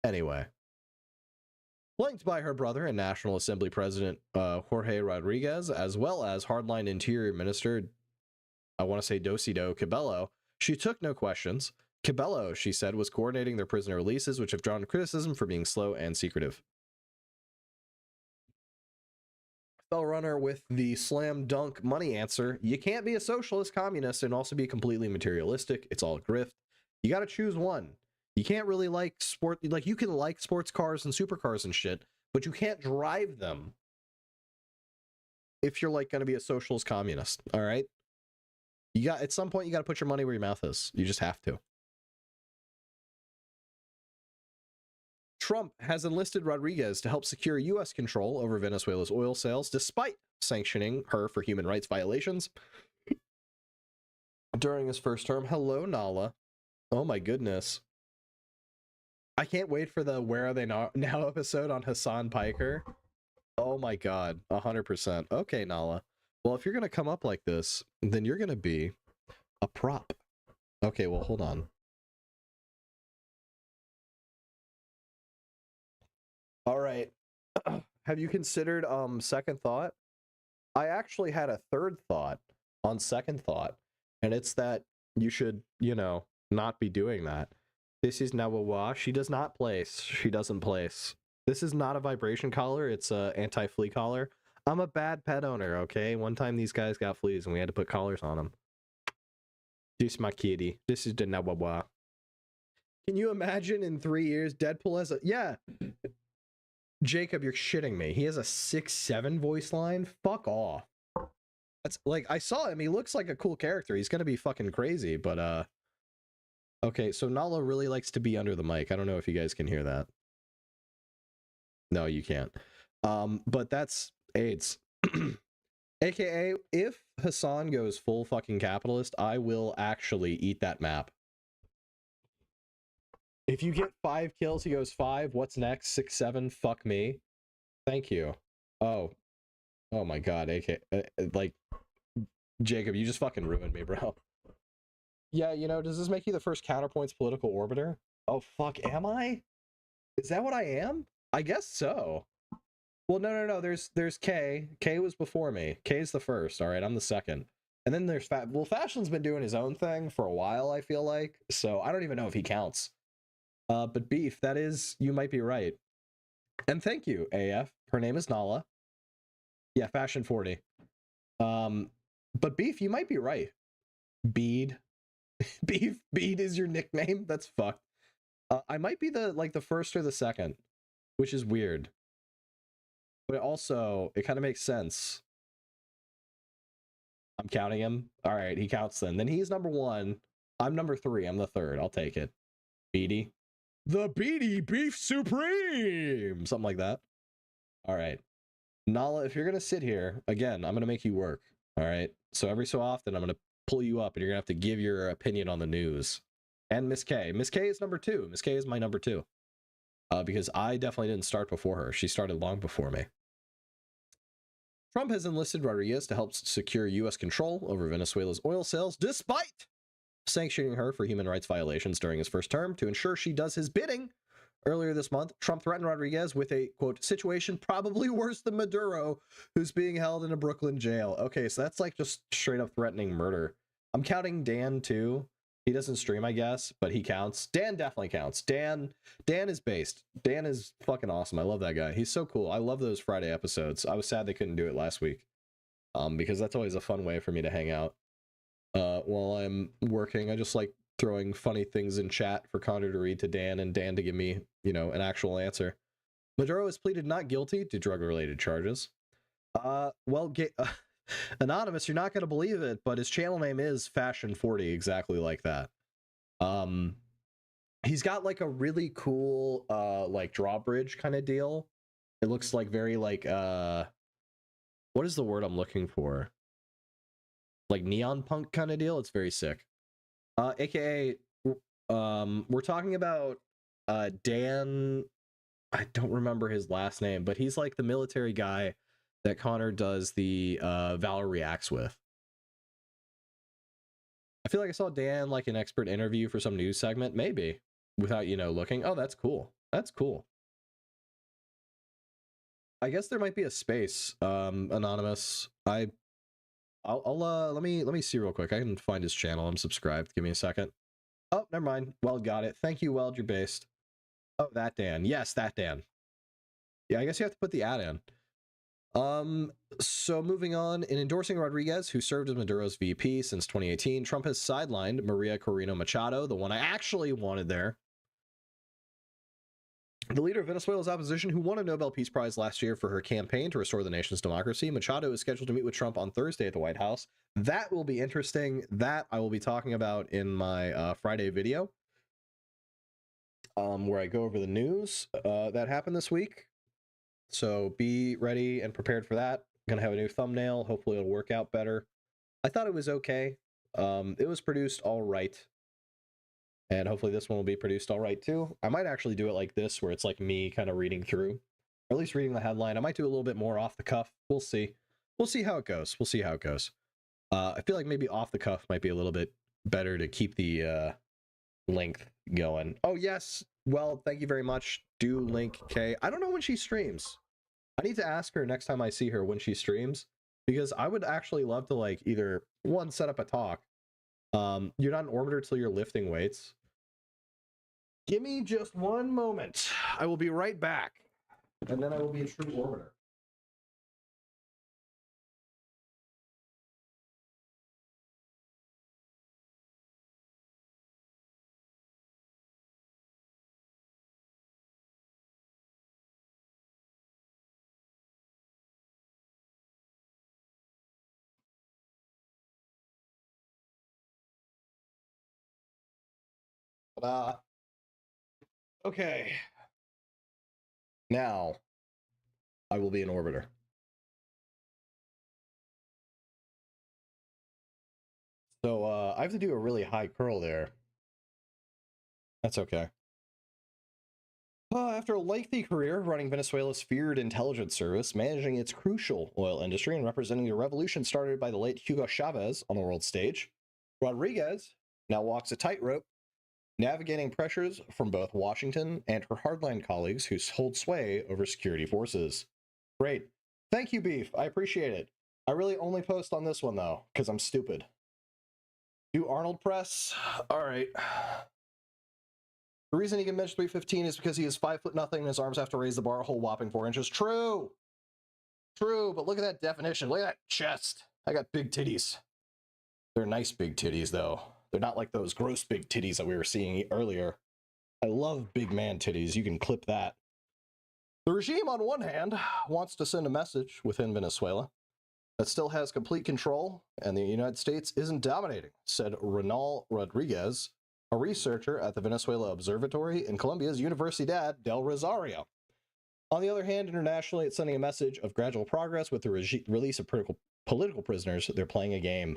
Anyway. Flanked by her brother and National Assembly President Jorge Rodriguez, as well as hardline Interior Minister, I want to say Dosido Cabello, she took no questions. Cabello, she said, was coordinating their prisoner releases, which have drawn criticism for being slow and secretive. Fell runner with the slam dunk money answer. You can't be a socialist communist and also be completely materialistic. It's all grift. You got to choose one. You can't really like sport. Like, you can like sports cars and supercars and shit, but you can't drive them if you're like going to be a socialist communist. All right. You got, at some point, you got to put your money where your mouth is. You just have to. Trump has enlisted Rodriguez to help secure U.S. control over Venezuela's oil sales, despite sanctioning her for human rights violations during his first term. Hello, Nala. Oh my goodness. I can't wait for the Where Are They Now episode on Hassan Piker. Oh my god, 100%. Okay, Nala. Well, if you're going to come up like this, then you're going to be a prop. Okay, well, hold on. All right. Have you considered second thought? I actually had a third thought on second thought, and it's that you should, you know, not be doing that. This is Nawawa. She does not place. She doesn't place. This is not a vibration collar. It's a anti-flea collar. I'm a bad pet owner, okay? One time these guys got fleas and we had to put collars on them. This is my kitty. This is the Nawawa. Can you imagine in 3 years Deadpool has a yeah? Jacob, you're shitting me. He has a 6'7" voice line. Fuck off. That's like I saw him. He looks like a cool character. He's gonna be fucking crazy. But okay. So Nala really likes to be under the mic. I don't know if you guys can hear that. No, you can't. But that's AIDS. AKA, if Hassan goes full fucking capitalist, I will actually eat that map. If you get 5 kills, he goes 5. What's next? 6, 7. Fuck me. Thank you. Oh my god. AK, like, Jacob, you just fucking ruined me, bro. Yeah, you know, does this make you the first counterpoints political orbiter? Oh fuck, am I? Is that what I am? I guess so. Well, no. There's K. K was before me. K's the first. All right, I'm the second. And then there's well, Fashion's been doing his own thing for a while, I feel like. So I don't even know if he counts. But Beef, that is, you might be right. And thank you, AF. Her name is Nala. Yeah, Fashion 40. But Beef, you might be right. Bead. Beef, Bead is your nickname? That's fucked. I might be the first or the second, which is weird. But also, it kind of makes sense. I'm counting him. All right, he counts then. Then he's number 1. I'm number 3. I'm the third. I'll take it. Beady. The Beady Beef Supreme! Something like that. All right. Nala, if you're going to sit here, again, I'm going to make you work. All right? So every so often, I'm going to pull you up, and you're going to have to give your opinion on the news. And Miss K. Miss K is number 2. Miss K is my number 2. Because I definitely didn't start before her. She started long before me. Trump has enlisted Rodriguez to help secure U.S. control over Venezuela's oil sales, despite sanctioning her for human rights violations during his first term to ensure she does his bidding. Earlier this month, Trump threatened Rodriguez with a, quote, situation probably worse than Maduro, who's being held in a Brooklyn jail. Okay, so that's like just straight up threatening murder. I'm counting Dan, too. He doesn't stream, I guess, but he counts. Dan definitely counts. Dan is based. Dan is fucking awesome. I love that guy. He's so cool. I love those Friday episodes. I was sad they couldn't do it last week, because that's always a fun way for me to hang out while I'm working. I just like throwing funny things in chat for Connor to read to Dan and Dan to give me, you know, an actual answer. Maduro has pleaded not guilty to drug-related charges. Well, Anonymous, you're not going to believe it, but his channel name is Fashion 40, exactly like that. He's got like a really cool like drawbridge kind of deal. It looks like very like what is the word I'm looking for? Like neon punk kind of deal. It's very sick. AKA we're talking about Dan, I don't remember his last name, but he's like the military guy that Connor does the Valor Reacts with. I feel like I saw Dan like an expert interview for some news segment, maybe, without, you know, looking. Oh, that's cool. That's cool. I guess there might be a space, Anonymous. I'll let me see real quick. I can find his channel. I'm subscribed. Give me a second. Oh, never mind. Weld got it. Thank you, Weld. You're based. Oh, that Dan. Yes, that Dan. Yeah, I guess you have to put the ad in. So moving on, in endorsing Rodriguez, who served as Maduro's VP since 2018, Trump has sidelined Maria Corina Machado, the one I actually wanted there. The leader of Venezuela's opposition, who won a Nobel Peace Prize last year for her campaign to restore the nation's democracy, Machado is scheduled to meet with Trump on Thursday at the White House. That will be interesting. That I will be talking about in my Friday video, where I go over the news that happened this week. So be ready and prepared for that. I'm gonna have a new thumbnail. Hopefully it'll work out better. I thought it was okay. It was produced all right. And hopefully this one will be produced all right too. I might actually do it like this, where it's like me kind of reading through, or at least reading the headline. I might do a little bit more off the cuff. We'll see. We'll see how it goes. We'll see how it goes. I feel like maybe off the cuff might be a little bit better to keep the length going. Oh yes. Well, thank you very much. Do link K. I don't know when she streams. I need to ask her next time I see her when she streams, because I would actually love to like either one, set up a talk. You're not an orbiter till you're lifting weights. Give me just one moment. I will be right back. And then I will be a true orbiter. Okay. Now, I will be an orbiter. So, I have to do a really high curl there. That's okay. After a lengthy career running Venezuela's feared intelligence service, managing its crucial oil industry, and representing the revolution started by the late Hugo Chavez on the world stage, Rodriguez now walks a tightrope, navigating pressures from both Washington and her hardline colleagues who hold sway over security forces. Great. Thank you, Beef. I appreciate it. I really only post on this one, though, because I'm stupid. Do Arnold press? All right. The reason he can bench 315 is because he is 5'0" and his arms have to raise the bar a whole whopping 4 inches. True. True, but look at that definition. Look at that chest. I got big titties. They're nice big titties, though. They're not like those gross big titties that we were seeing earlier. I love big man titties. You can clip that. The regime, on one hand, wants to send a message within Venezuela that still has complete control, and the United States isn't dominating, said Ronald Rodriguez, a researcher at the Venezuela Observatory in Colombia's Universidad del Rosario. On the other hand, internationally, it's sending a message of gradual progress with the release of political prisoners. They're playing a game.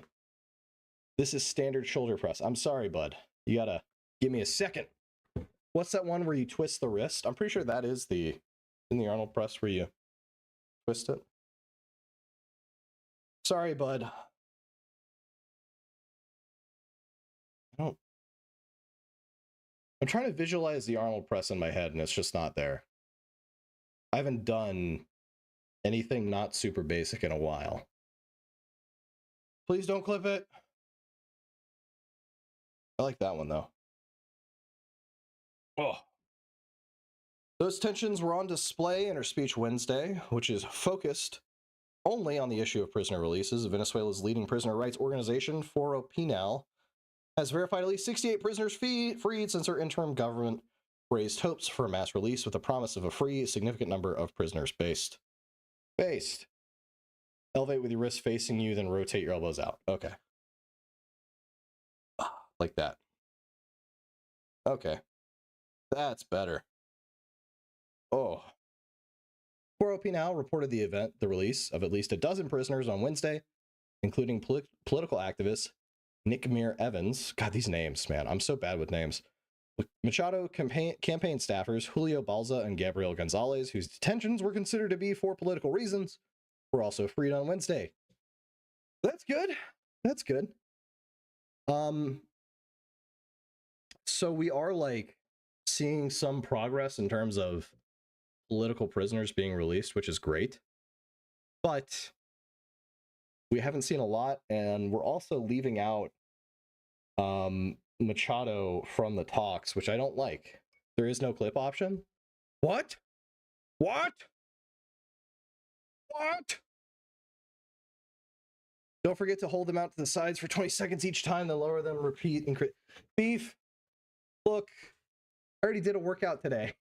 This is standard shoulder press. I'm sorry, bud. You gotta give me a second. What's that one where you twist the wrist? I'm pretty sure that is in the Arnold press where you twist it. Sorry, bud. I'm trying to visualize the Arnold press in my head, and it's just not there. I haven't done anything not super basic in a while. Please don't clip it. I like that one, though. Oh. Those tensions were on display in her speech Wednesday, which is focused only on the issue of prisoner releases. Venezuela's leading prisoner rights organization, Foro Penal, has verified at least 68 prisoners freed since her interim government raised hopes for a mass release with the promise of a free, significant number of prisoners based. Elevate with your wrists facing you, then rotate your elbows out. Okay. Like that. Okay. That's better. Oh. Foro Penal reported the release of at least a dozen prisoners on Wednesday, including political activists Nick Mir Evans. God, these names, man. I'm so bad with names. Machado campaign staffers Julio Balza and Gabriel Gonzalez, whose detentions were considered to be for political reasons, were also freed on Wednesday. That's good. That's good. So we are like seeing some progress in terms of political prisoners being released, which is great. But we haven't seen a lot, and we're also leaving out Machado from the talks, which I don't like. There is no clip option. What? Don't forget to hold them out to the sides for 20 seconds each time, then lower them, repeat, increase. Beef, look, I already did a workout today.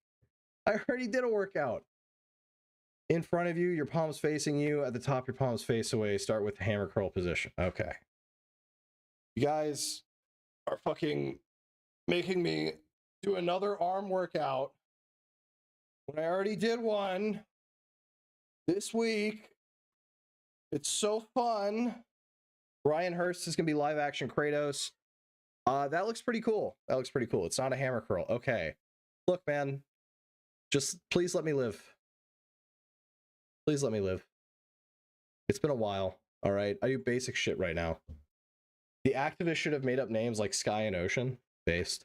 In front of you, your palms facing you. At the top, your palms face away. Start with the hammer curl position. Okay. You guys are fucking making me do another arm workout when I already did one this week. It's so fun. Ryan Hurst is going to be live action Kratos. That looks pretty cool. It's not a hammer curl. Okay. Look, man. Just please let me live. Please let me live. It's been a while. All right. I do basic shit right now. The activists should have made up names like Sky and Ocean. Based.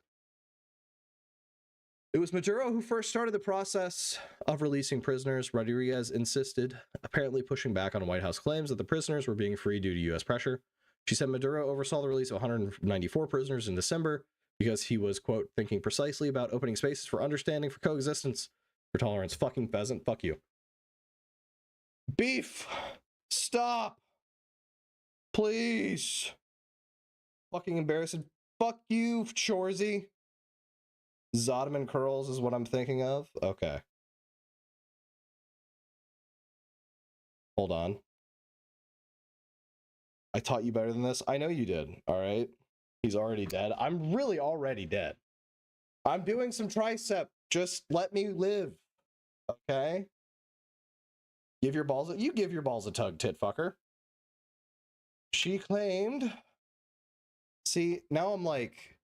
It was Maduro who first started the process of releasing prisoners. Rodriguez insisted, apparently pushing back on White House claims that the prisoners were being freed due to U.S. pressure. She said Maduro oversaw the release of 194 prisoners in December because he was, quote, thinking precisely about opening spaces for understanding, for coexistence, for tolerance. Fucking pheasant. Fuck you. Beef. Stop. Please. Fucking embarrassing. Fuck you, Chorzy. Zottoman curls is what I'm thinking of. Okay. Hold on. I taught you better than this. I know you did. All right. He's already dead. I'm really already dead. I'm doing some tricep. Just let me live. Okay? You give your balls a tug, tit fucker. She claimed. See, now I'm like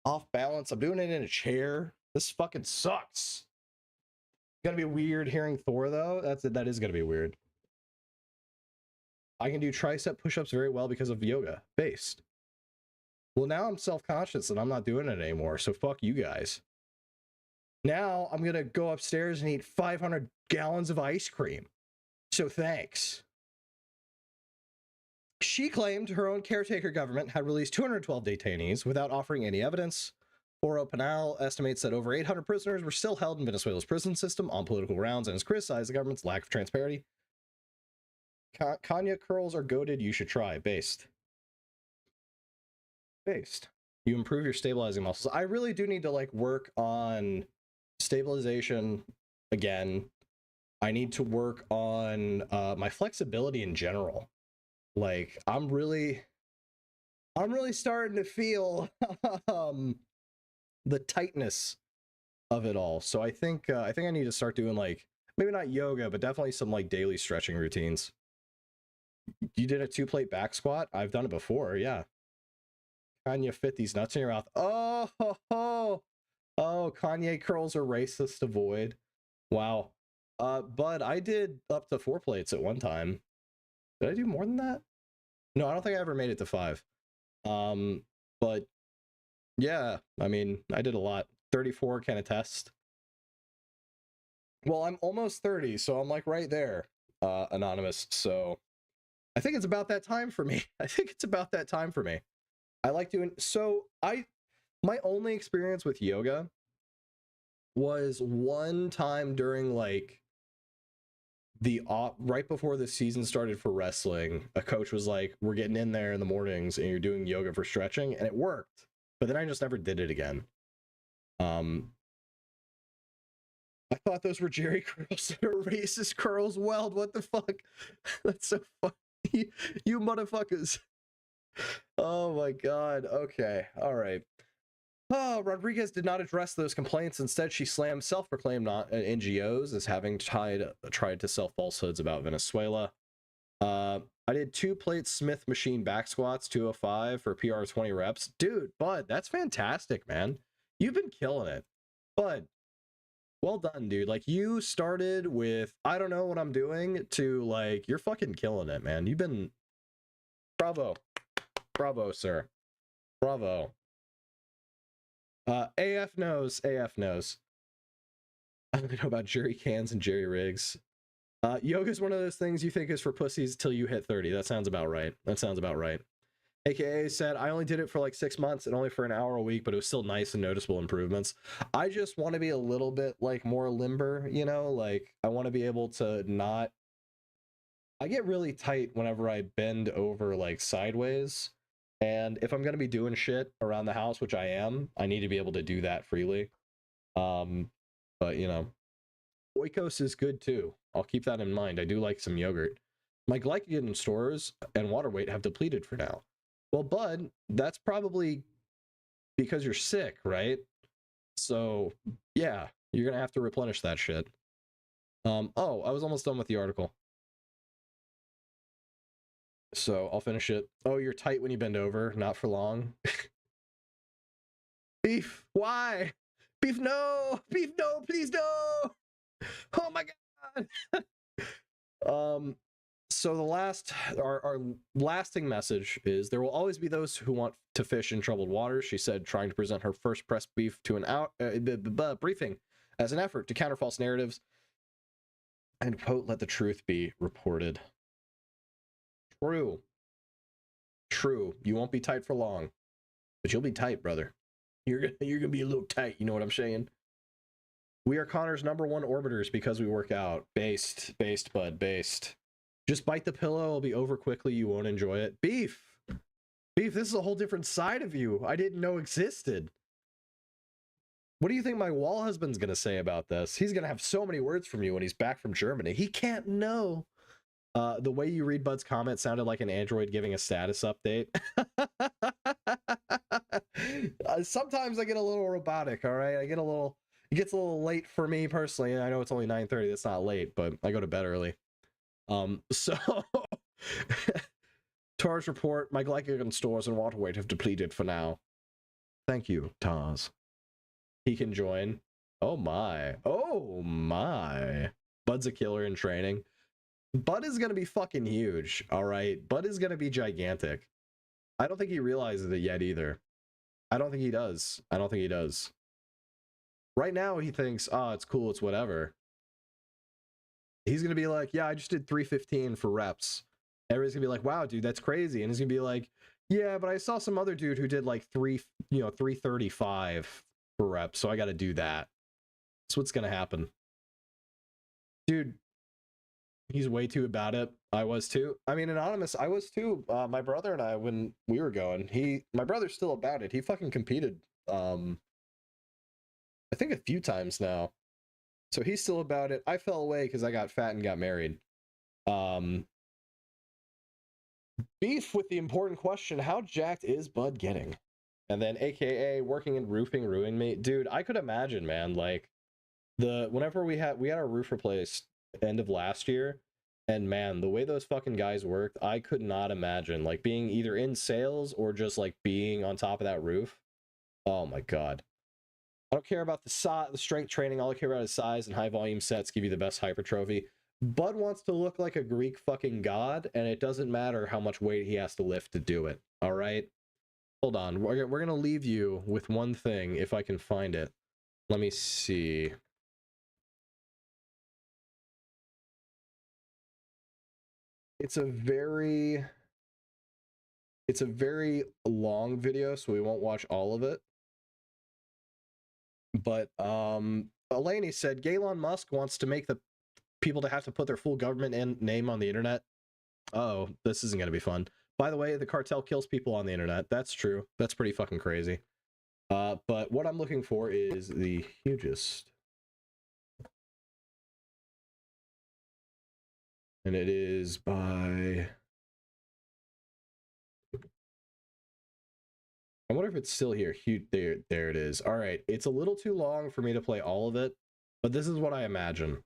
off balance. I'm doing it in a chair. This fucking sucks. It's gonna be weird hearing Thor though. That is gonna be weird. I can do tricep push-ups very well because of yoga based. Well, now I'm self-conscious and I'm not doing it anymore, so fuck you guys. Now I'm gonna go upstairs and eat 500 gallons of ice cream. So thanks. She claimed her own caretaker government had released 212 detainees without offering any evidence. Oro Penal estimates that over 800 prisoners were still held in Venezuela's prison system on political grounds and has criticized the government's lack of transparency. Kanya curls are goated. You should try. Based. You improve your stabilizing muscles. I really do need to like work on stabilization again. I need to work on my flexibility in general. Like I'm really starting to feel the tightness of it all. So I think I need to start doing like maybe not yoga, but definitely some like daily stretching routines. You did a 2-plate back squat? I've done it before, yeah. Kanye fit these nuts in your mouth. Oh, Kanye curls are racist. Avoid. Wow. Bud, I did up to 4 plates at one time. Did I do more than that? No, I don't think I ever made it to 5. But yeah, I mean, I did a lot. 34 can attest. Well, I'm almost 30, so I'm like right there, anonymous. So I think it's about that time for me. I like doing so. My only experience with yoga was one time during like the right before the season started for wrestling. A coach was like, "We're getting in there in the mornings, and you're doing yoga for stretching," and it worked. But then I just never did it again. I thought those were Jerry curls. They're racist curls. Weld, what the fuck? That's so funny. You motherfuckers. Oh my god. Okay. All right. Oh, Rodriguez did not address those complaints. Instead, she slammed self-proclaimed NGOs as having tried to sell falsehoods about Venezuela. I did 2-plate Smith machine back squats, 205 for PR 20 reps. Dude, Bud, that's fantastic, man. You've been killing it. Bud, well done, dude. Like, you started with, I don't know what I'm doing, to, like, you're fucking killing it, man. You've been... Bravo. Bravo, sir. Bravo. AF knows. I don't know about jerry cans and jerry rigs. Yoga is one of those things you think is for pussies till you hit 30. That sounds about right. AKA said, I only did it for like 6 months and only for an hour a week, but it was still nice and noticeable improvements. I just want to be a little bit like more limber, you know, like I want to be able to not, I get really tight whenever I bend over like sideways. And if I'm going to be doing shit around the house, which I am, I need to be able to do that freely. But you know, Oikos is good too. I'll keep that in mind. I do like some yogurt. My glycogen stores and water weight have depleted for now. Well, Bud, that's probably because you're sick, right? So yeah, you're going to have to replenish that shit. Oh, I was almost done with the article. So I'll finish it. Oh, you're tight when you bend over. Not for long. Beef, why? Beef, no! Beef, no! Please, no! Oh my god! So the our lasting message is there will always be those who want to fish in troubled waters, she said, trying to present her first press brief to an briefing as an effort to counter false narratives and, quote, let the truth be reported. True. You won't be tight for long, but you'll be tight, brother. You're gonna be a little tight. You know what I'm saying? We are Connor's #1 orbiters because we work out. Based, Bud, based. Just bite the pillow. It'll be over quickly. You won't enjoy it. Beef. This is a whole different side of you I didn't know existed. What do you think my wall husband's gonna say about this? He's gonna have so many words from you when he's back from Germany. He can't know. The way you read Bud's comment sounded like an android giving a status update. Sometimes I get a little robotic, all right? It gets a little late for me personally. I know it's only 9:30, that's not late, but I go to bed early. So Tars report, my glycogen stores and water weight have depleted for now. Thank you, Tars. He can join. Oh my. Bud's a killer in training. Bud is gonna be fucking huge, alright? Bud is gonna be gigantic. I don't think he realizes it yet either. I don't think he does. Right now he thinks, oh, it's cool, it's whatever. He's gonna be like, yeah, I just did 315 for reps. Everybody's gonna be like, wow, dude, that's crazy. And he's gonna be like, yeah, but I saw some other dude who did like 335 for reps, so I gotta do that. That's what's gonna happen. Dude, he's way too about it. I was too. I mean, Anonymous, I was too. My brother and I, when we were going, my brother's still about it. He fucking competed, I think a few times now. So he's still about it. I fell away because I got fat and got married. Beef with the important question, how jacked is Bud getting? And then AKA working in roofing ruined me. Dude, I could imagine, man, like whenever we had our roof replaced end of last year, and man, the way those fucking guys worked, I could not imagine like being either in sales or just like being on top of that roof. Oh my god. I don't care about the strength training. All I care about is size, and high volume sets give you the best hypertrophy. Bud wants to look like a Greek fucking god, and it doesn't matter how much weight he has to lift to do it. All right? Hold on. We're going to leave you with one thing, if I can find it. Let me see. It's a very long video, so we won't watch all of it. But Elaney said Elon Musk wants to make the people to have to put their full government name on the internet. Oh, this isn't going to be fun. By the way, the cartel kills people on the internet. That's true. That's pretty fucking crazy. But what I'm looking for is the hugest. And it is by... I wonder if it's still here. There it is. All right. It's a little too long for me to play all of it, but this is what I imagine.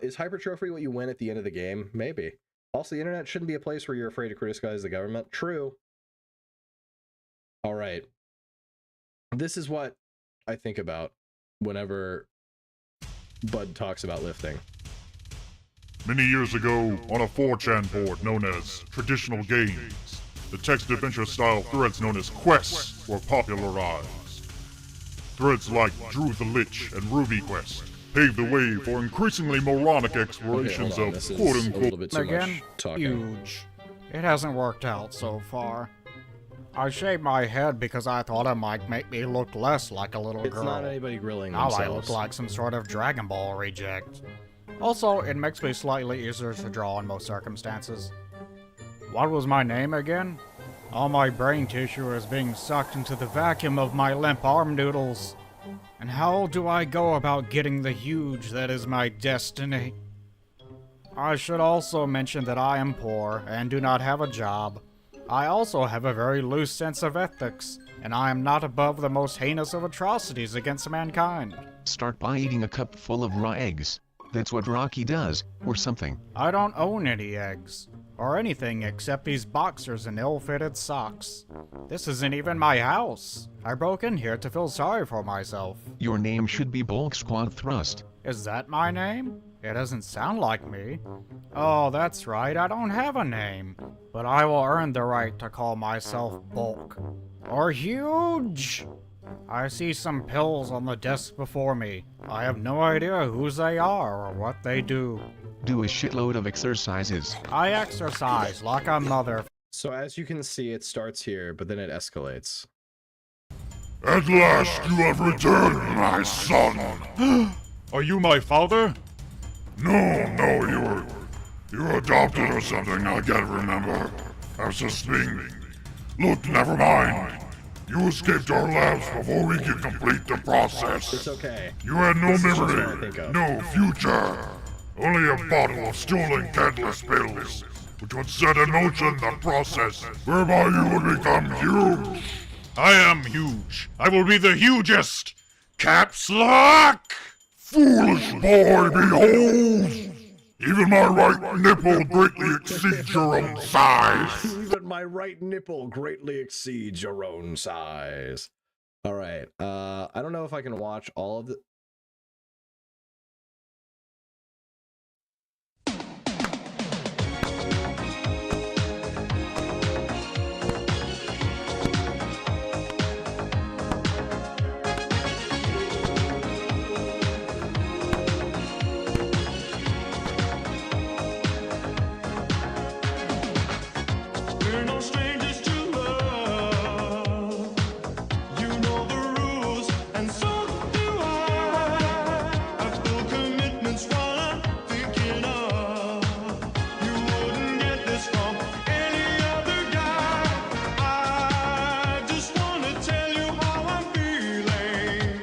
Is hypertrophy what you win at the end of the game? Maybe. Also, the internet shouldn't be a place where you're afraid to criticize the government. True. All right. This is what I think about whenever Bud talks about lifting. Many years ago, on a 4chan board known as Traditional Games, the text adventure style threads known as quests were popularized. Threads like Drew the Lich and Ruby Quest paved the way for increasingly moronic explorations of quote-unquote... Again, huge. It hasn't worked out so far. I shaved my head because I thought it might make me look less like a little girl. It's not anybody grilling now themselves. I look like some sort of Dragon Ball reject. Also, it makes me slightly easier to draw in most circumstances. What was my name again? All my brain tissue is being sucked into the vacuum of my limp arm noodles. And how do I go about getting the huge that is my destiny? I should also mention that I am poor and do not have a job. I also have a very loose sense of ethics, and I am not above the most heinous of atrocities against mankind. Start by eating a cup full of raw eggs. That's what Rocky does, or something. I don't own any eggs, or anything except these boxers and ill-fitted socks. This isn't even my house. I broke in here to feel sorry for myself. Your name should be Bulk Squad Thrust. Is that my name? It doesn't sound like me. Oh, that's right, I don't have a name. But I will earn the right to call myself Bulk. Or Huge! I see some pills on the desk before me. I have no idea whose they are or what they do. Do a shitload of exercises. I exercise like a mother. So as you can see, it starts here, but then it escalates. At last you have returned, my son! Are you my father? No, you were adopted or something, I can't remember. I was just being... Look, never mind. You escaped our labs before we could complete the process. It's okay. You had no memory, no future. Only a bottle of stolen catalyst pills, which would set in motion the process whereby you would become huge. I am huge. I will be the hugest. Caps lock! Foolish boy, behold! Even my right nipple greatly exceeds your own size. Even my right nipple greatly exceeds your own size. All right. I don't know if I can watch all of the. We're no strangers to love. You know the rules, and so do I. I feel commitment's what I'm thinking of. You wouldn't get this from any other guy. I just wanna tell you how I'm feeling.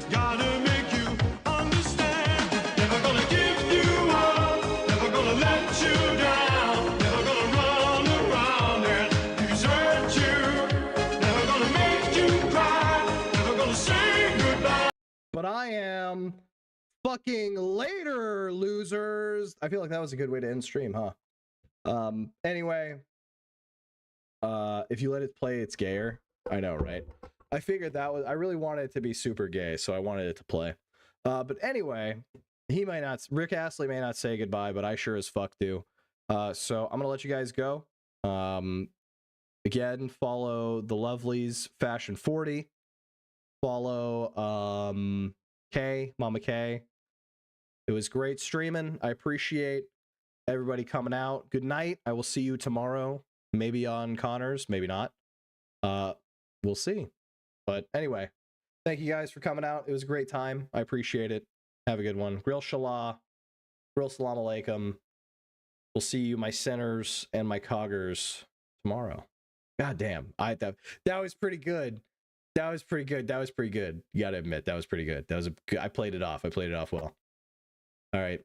Gotta make you understand. Never gonna give you up. Never gonna let you down. Never gonna run around and desert you. Never gonna make you cry. Never gonna say goodbye. But I am fucking later, losers. I feel like that was a good way to end stream, huh? Anyway, if you let it play, it's gayer. I know, right? I figured that was. I really wanted it to be super gay, so I wanted it to play. But anyway, he might not. Rick Astley may not say goodbye, but I sure as fuck do. So I'm gonna let you guys go. Again, follow the lovelies, Fashion 40. Follow Kay, Mama Kay. It was great streaming. I appreciate everybody coming out. Good night. I will see you tomorrow. Maybe on Connors, maybe not. We'll see. But anyway, thank you guys for coming out. It was a great time. I appreciate it. Have a good one. Grill Shalah. Grill Salam Alaikum. We'll see you, my centers and my coggers, tomorrow. God damn. That was pretty good. That was pretty good. That was pretty good. You gotta admit, that was pretty good. That was I played it off. I played it off well. All right.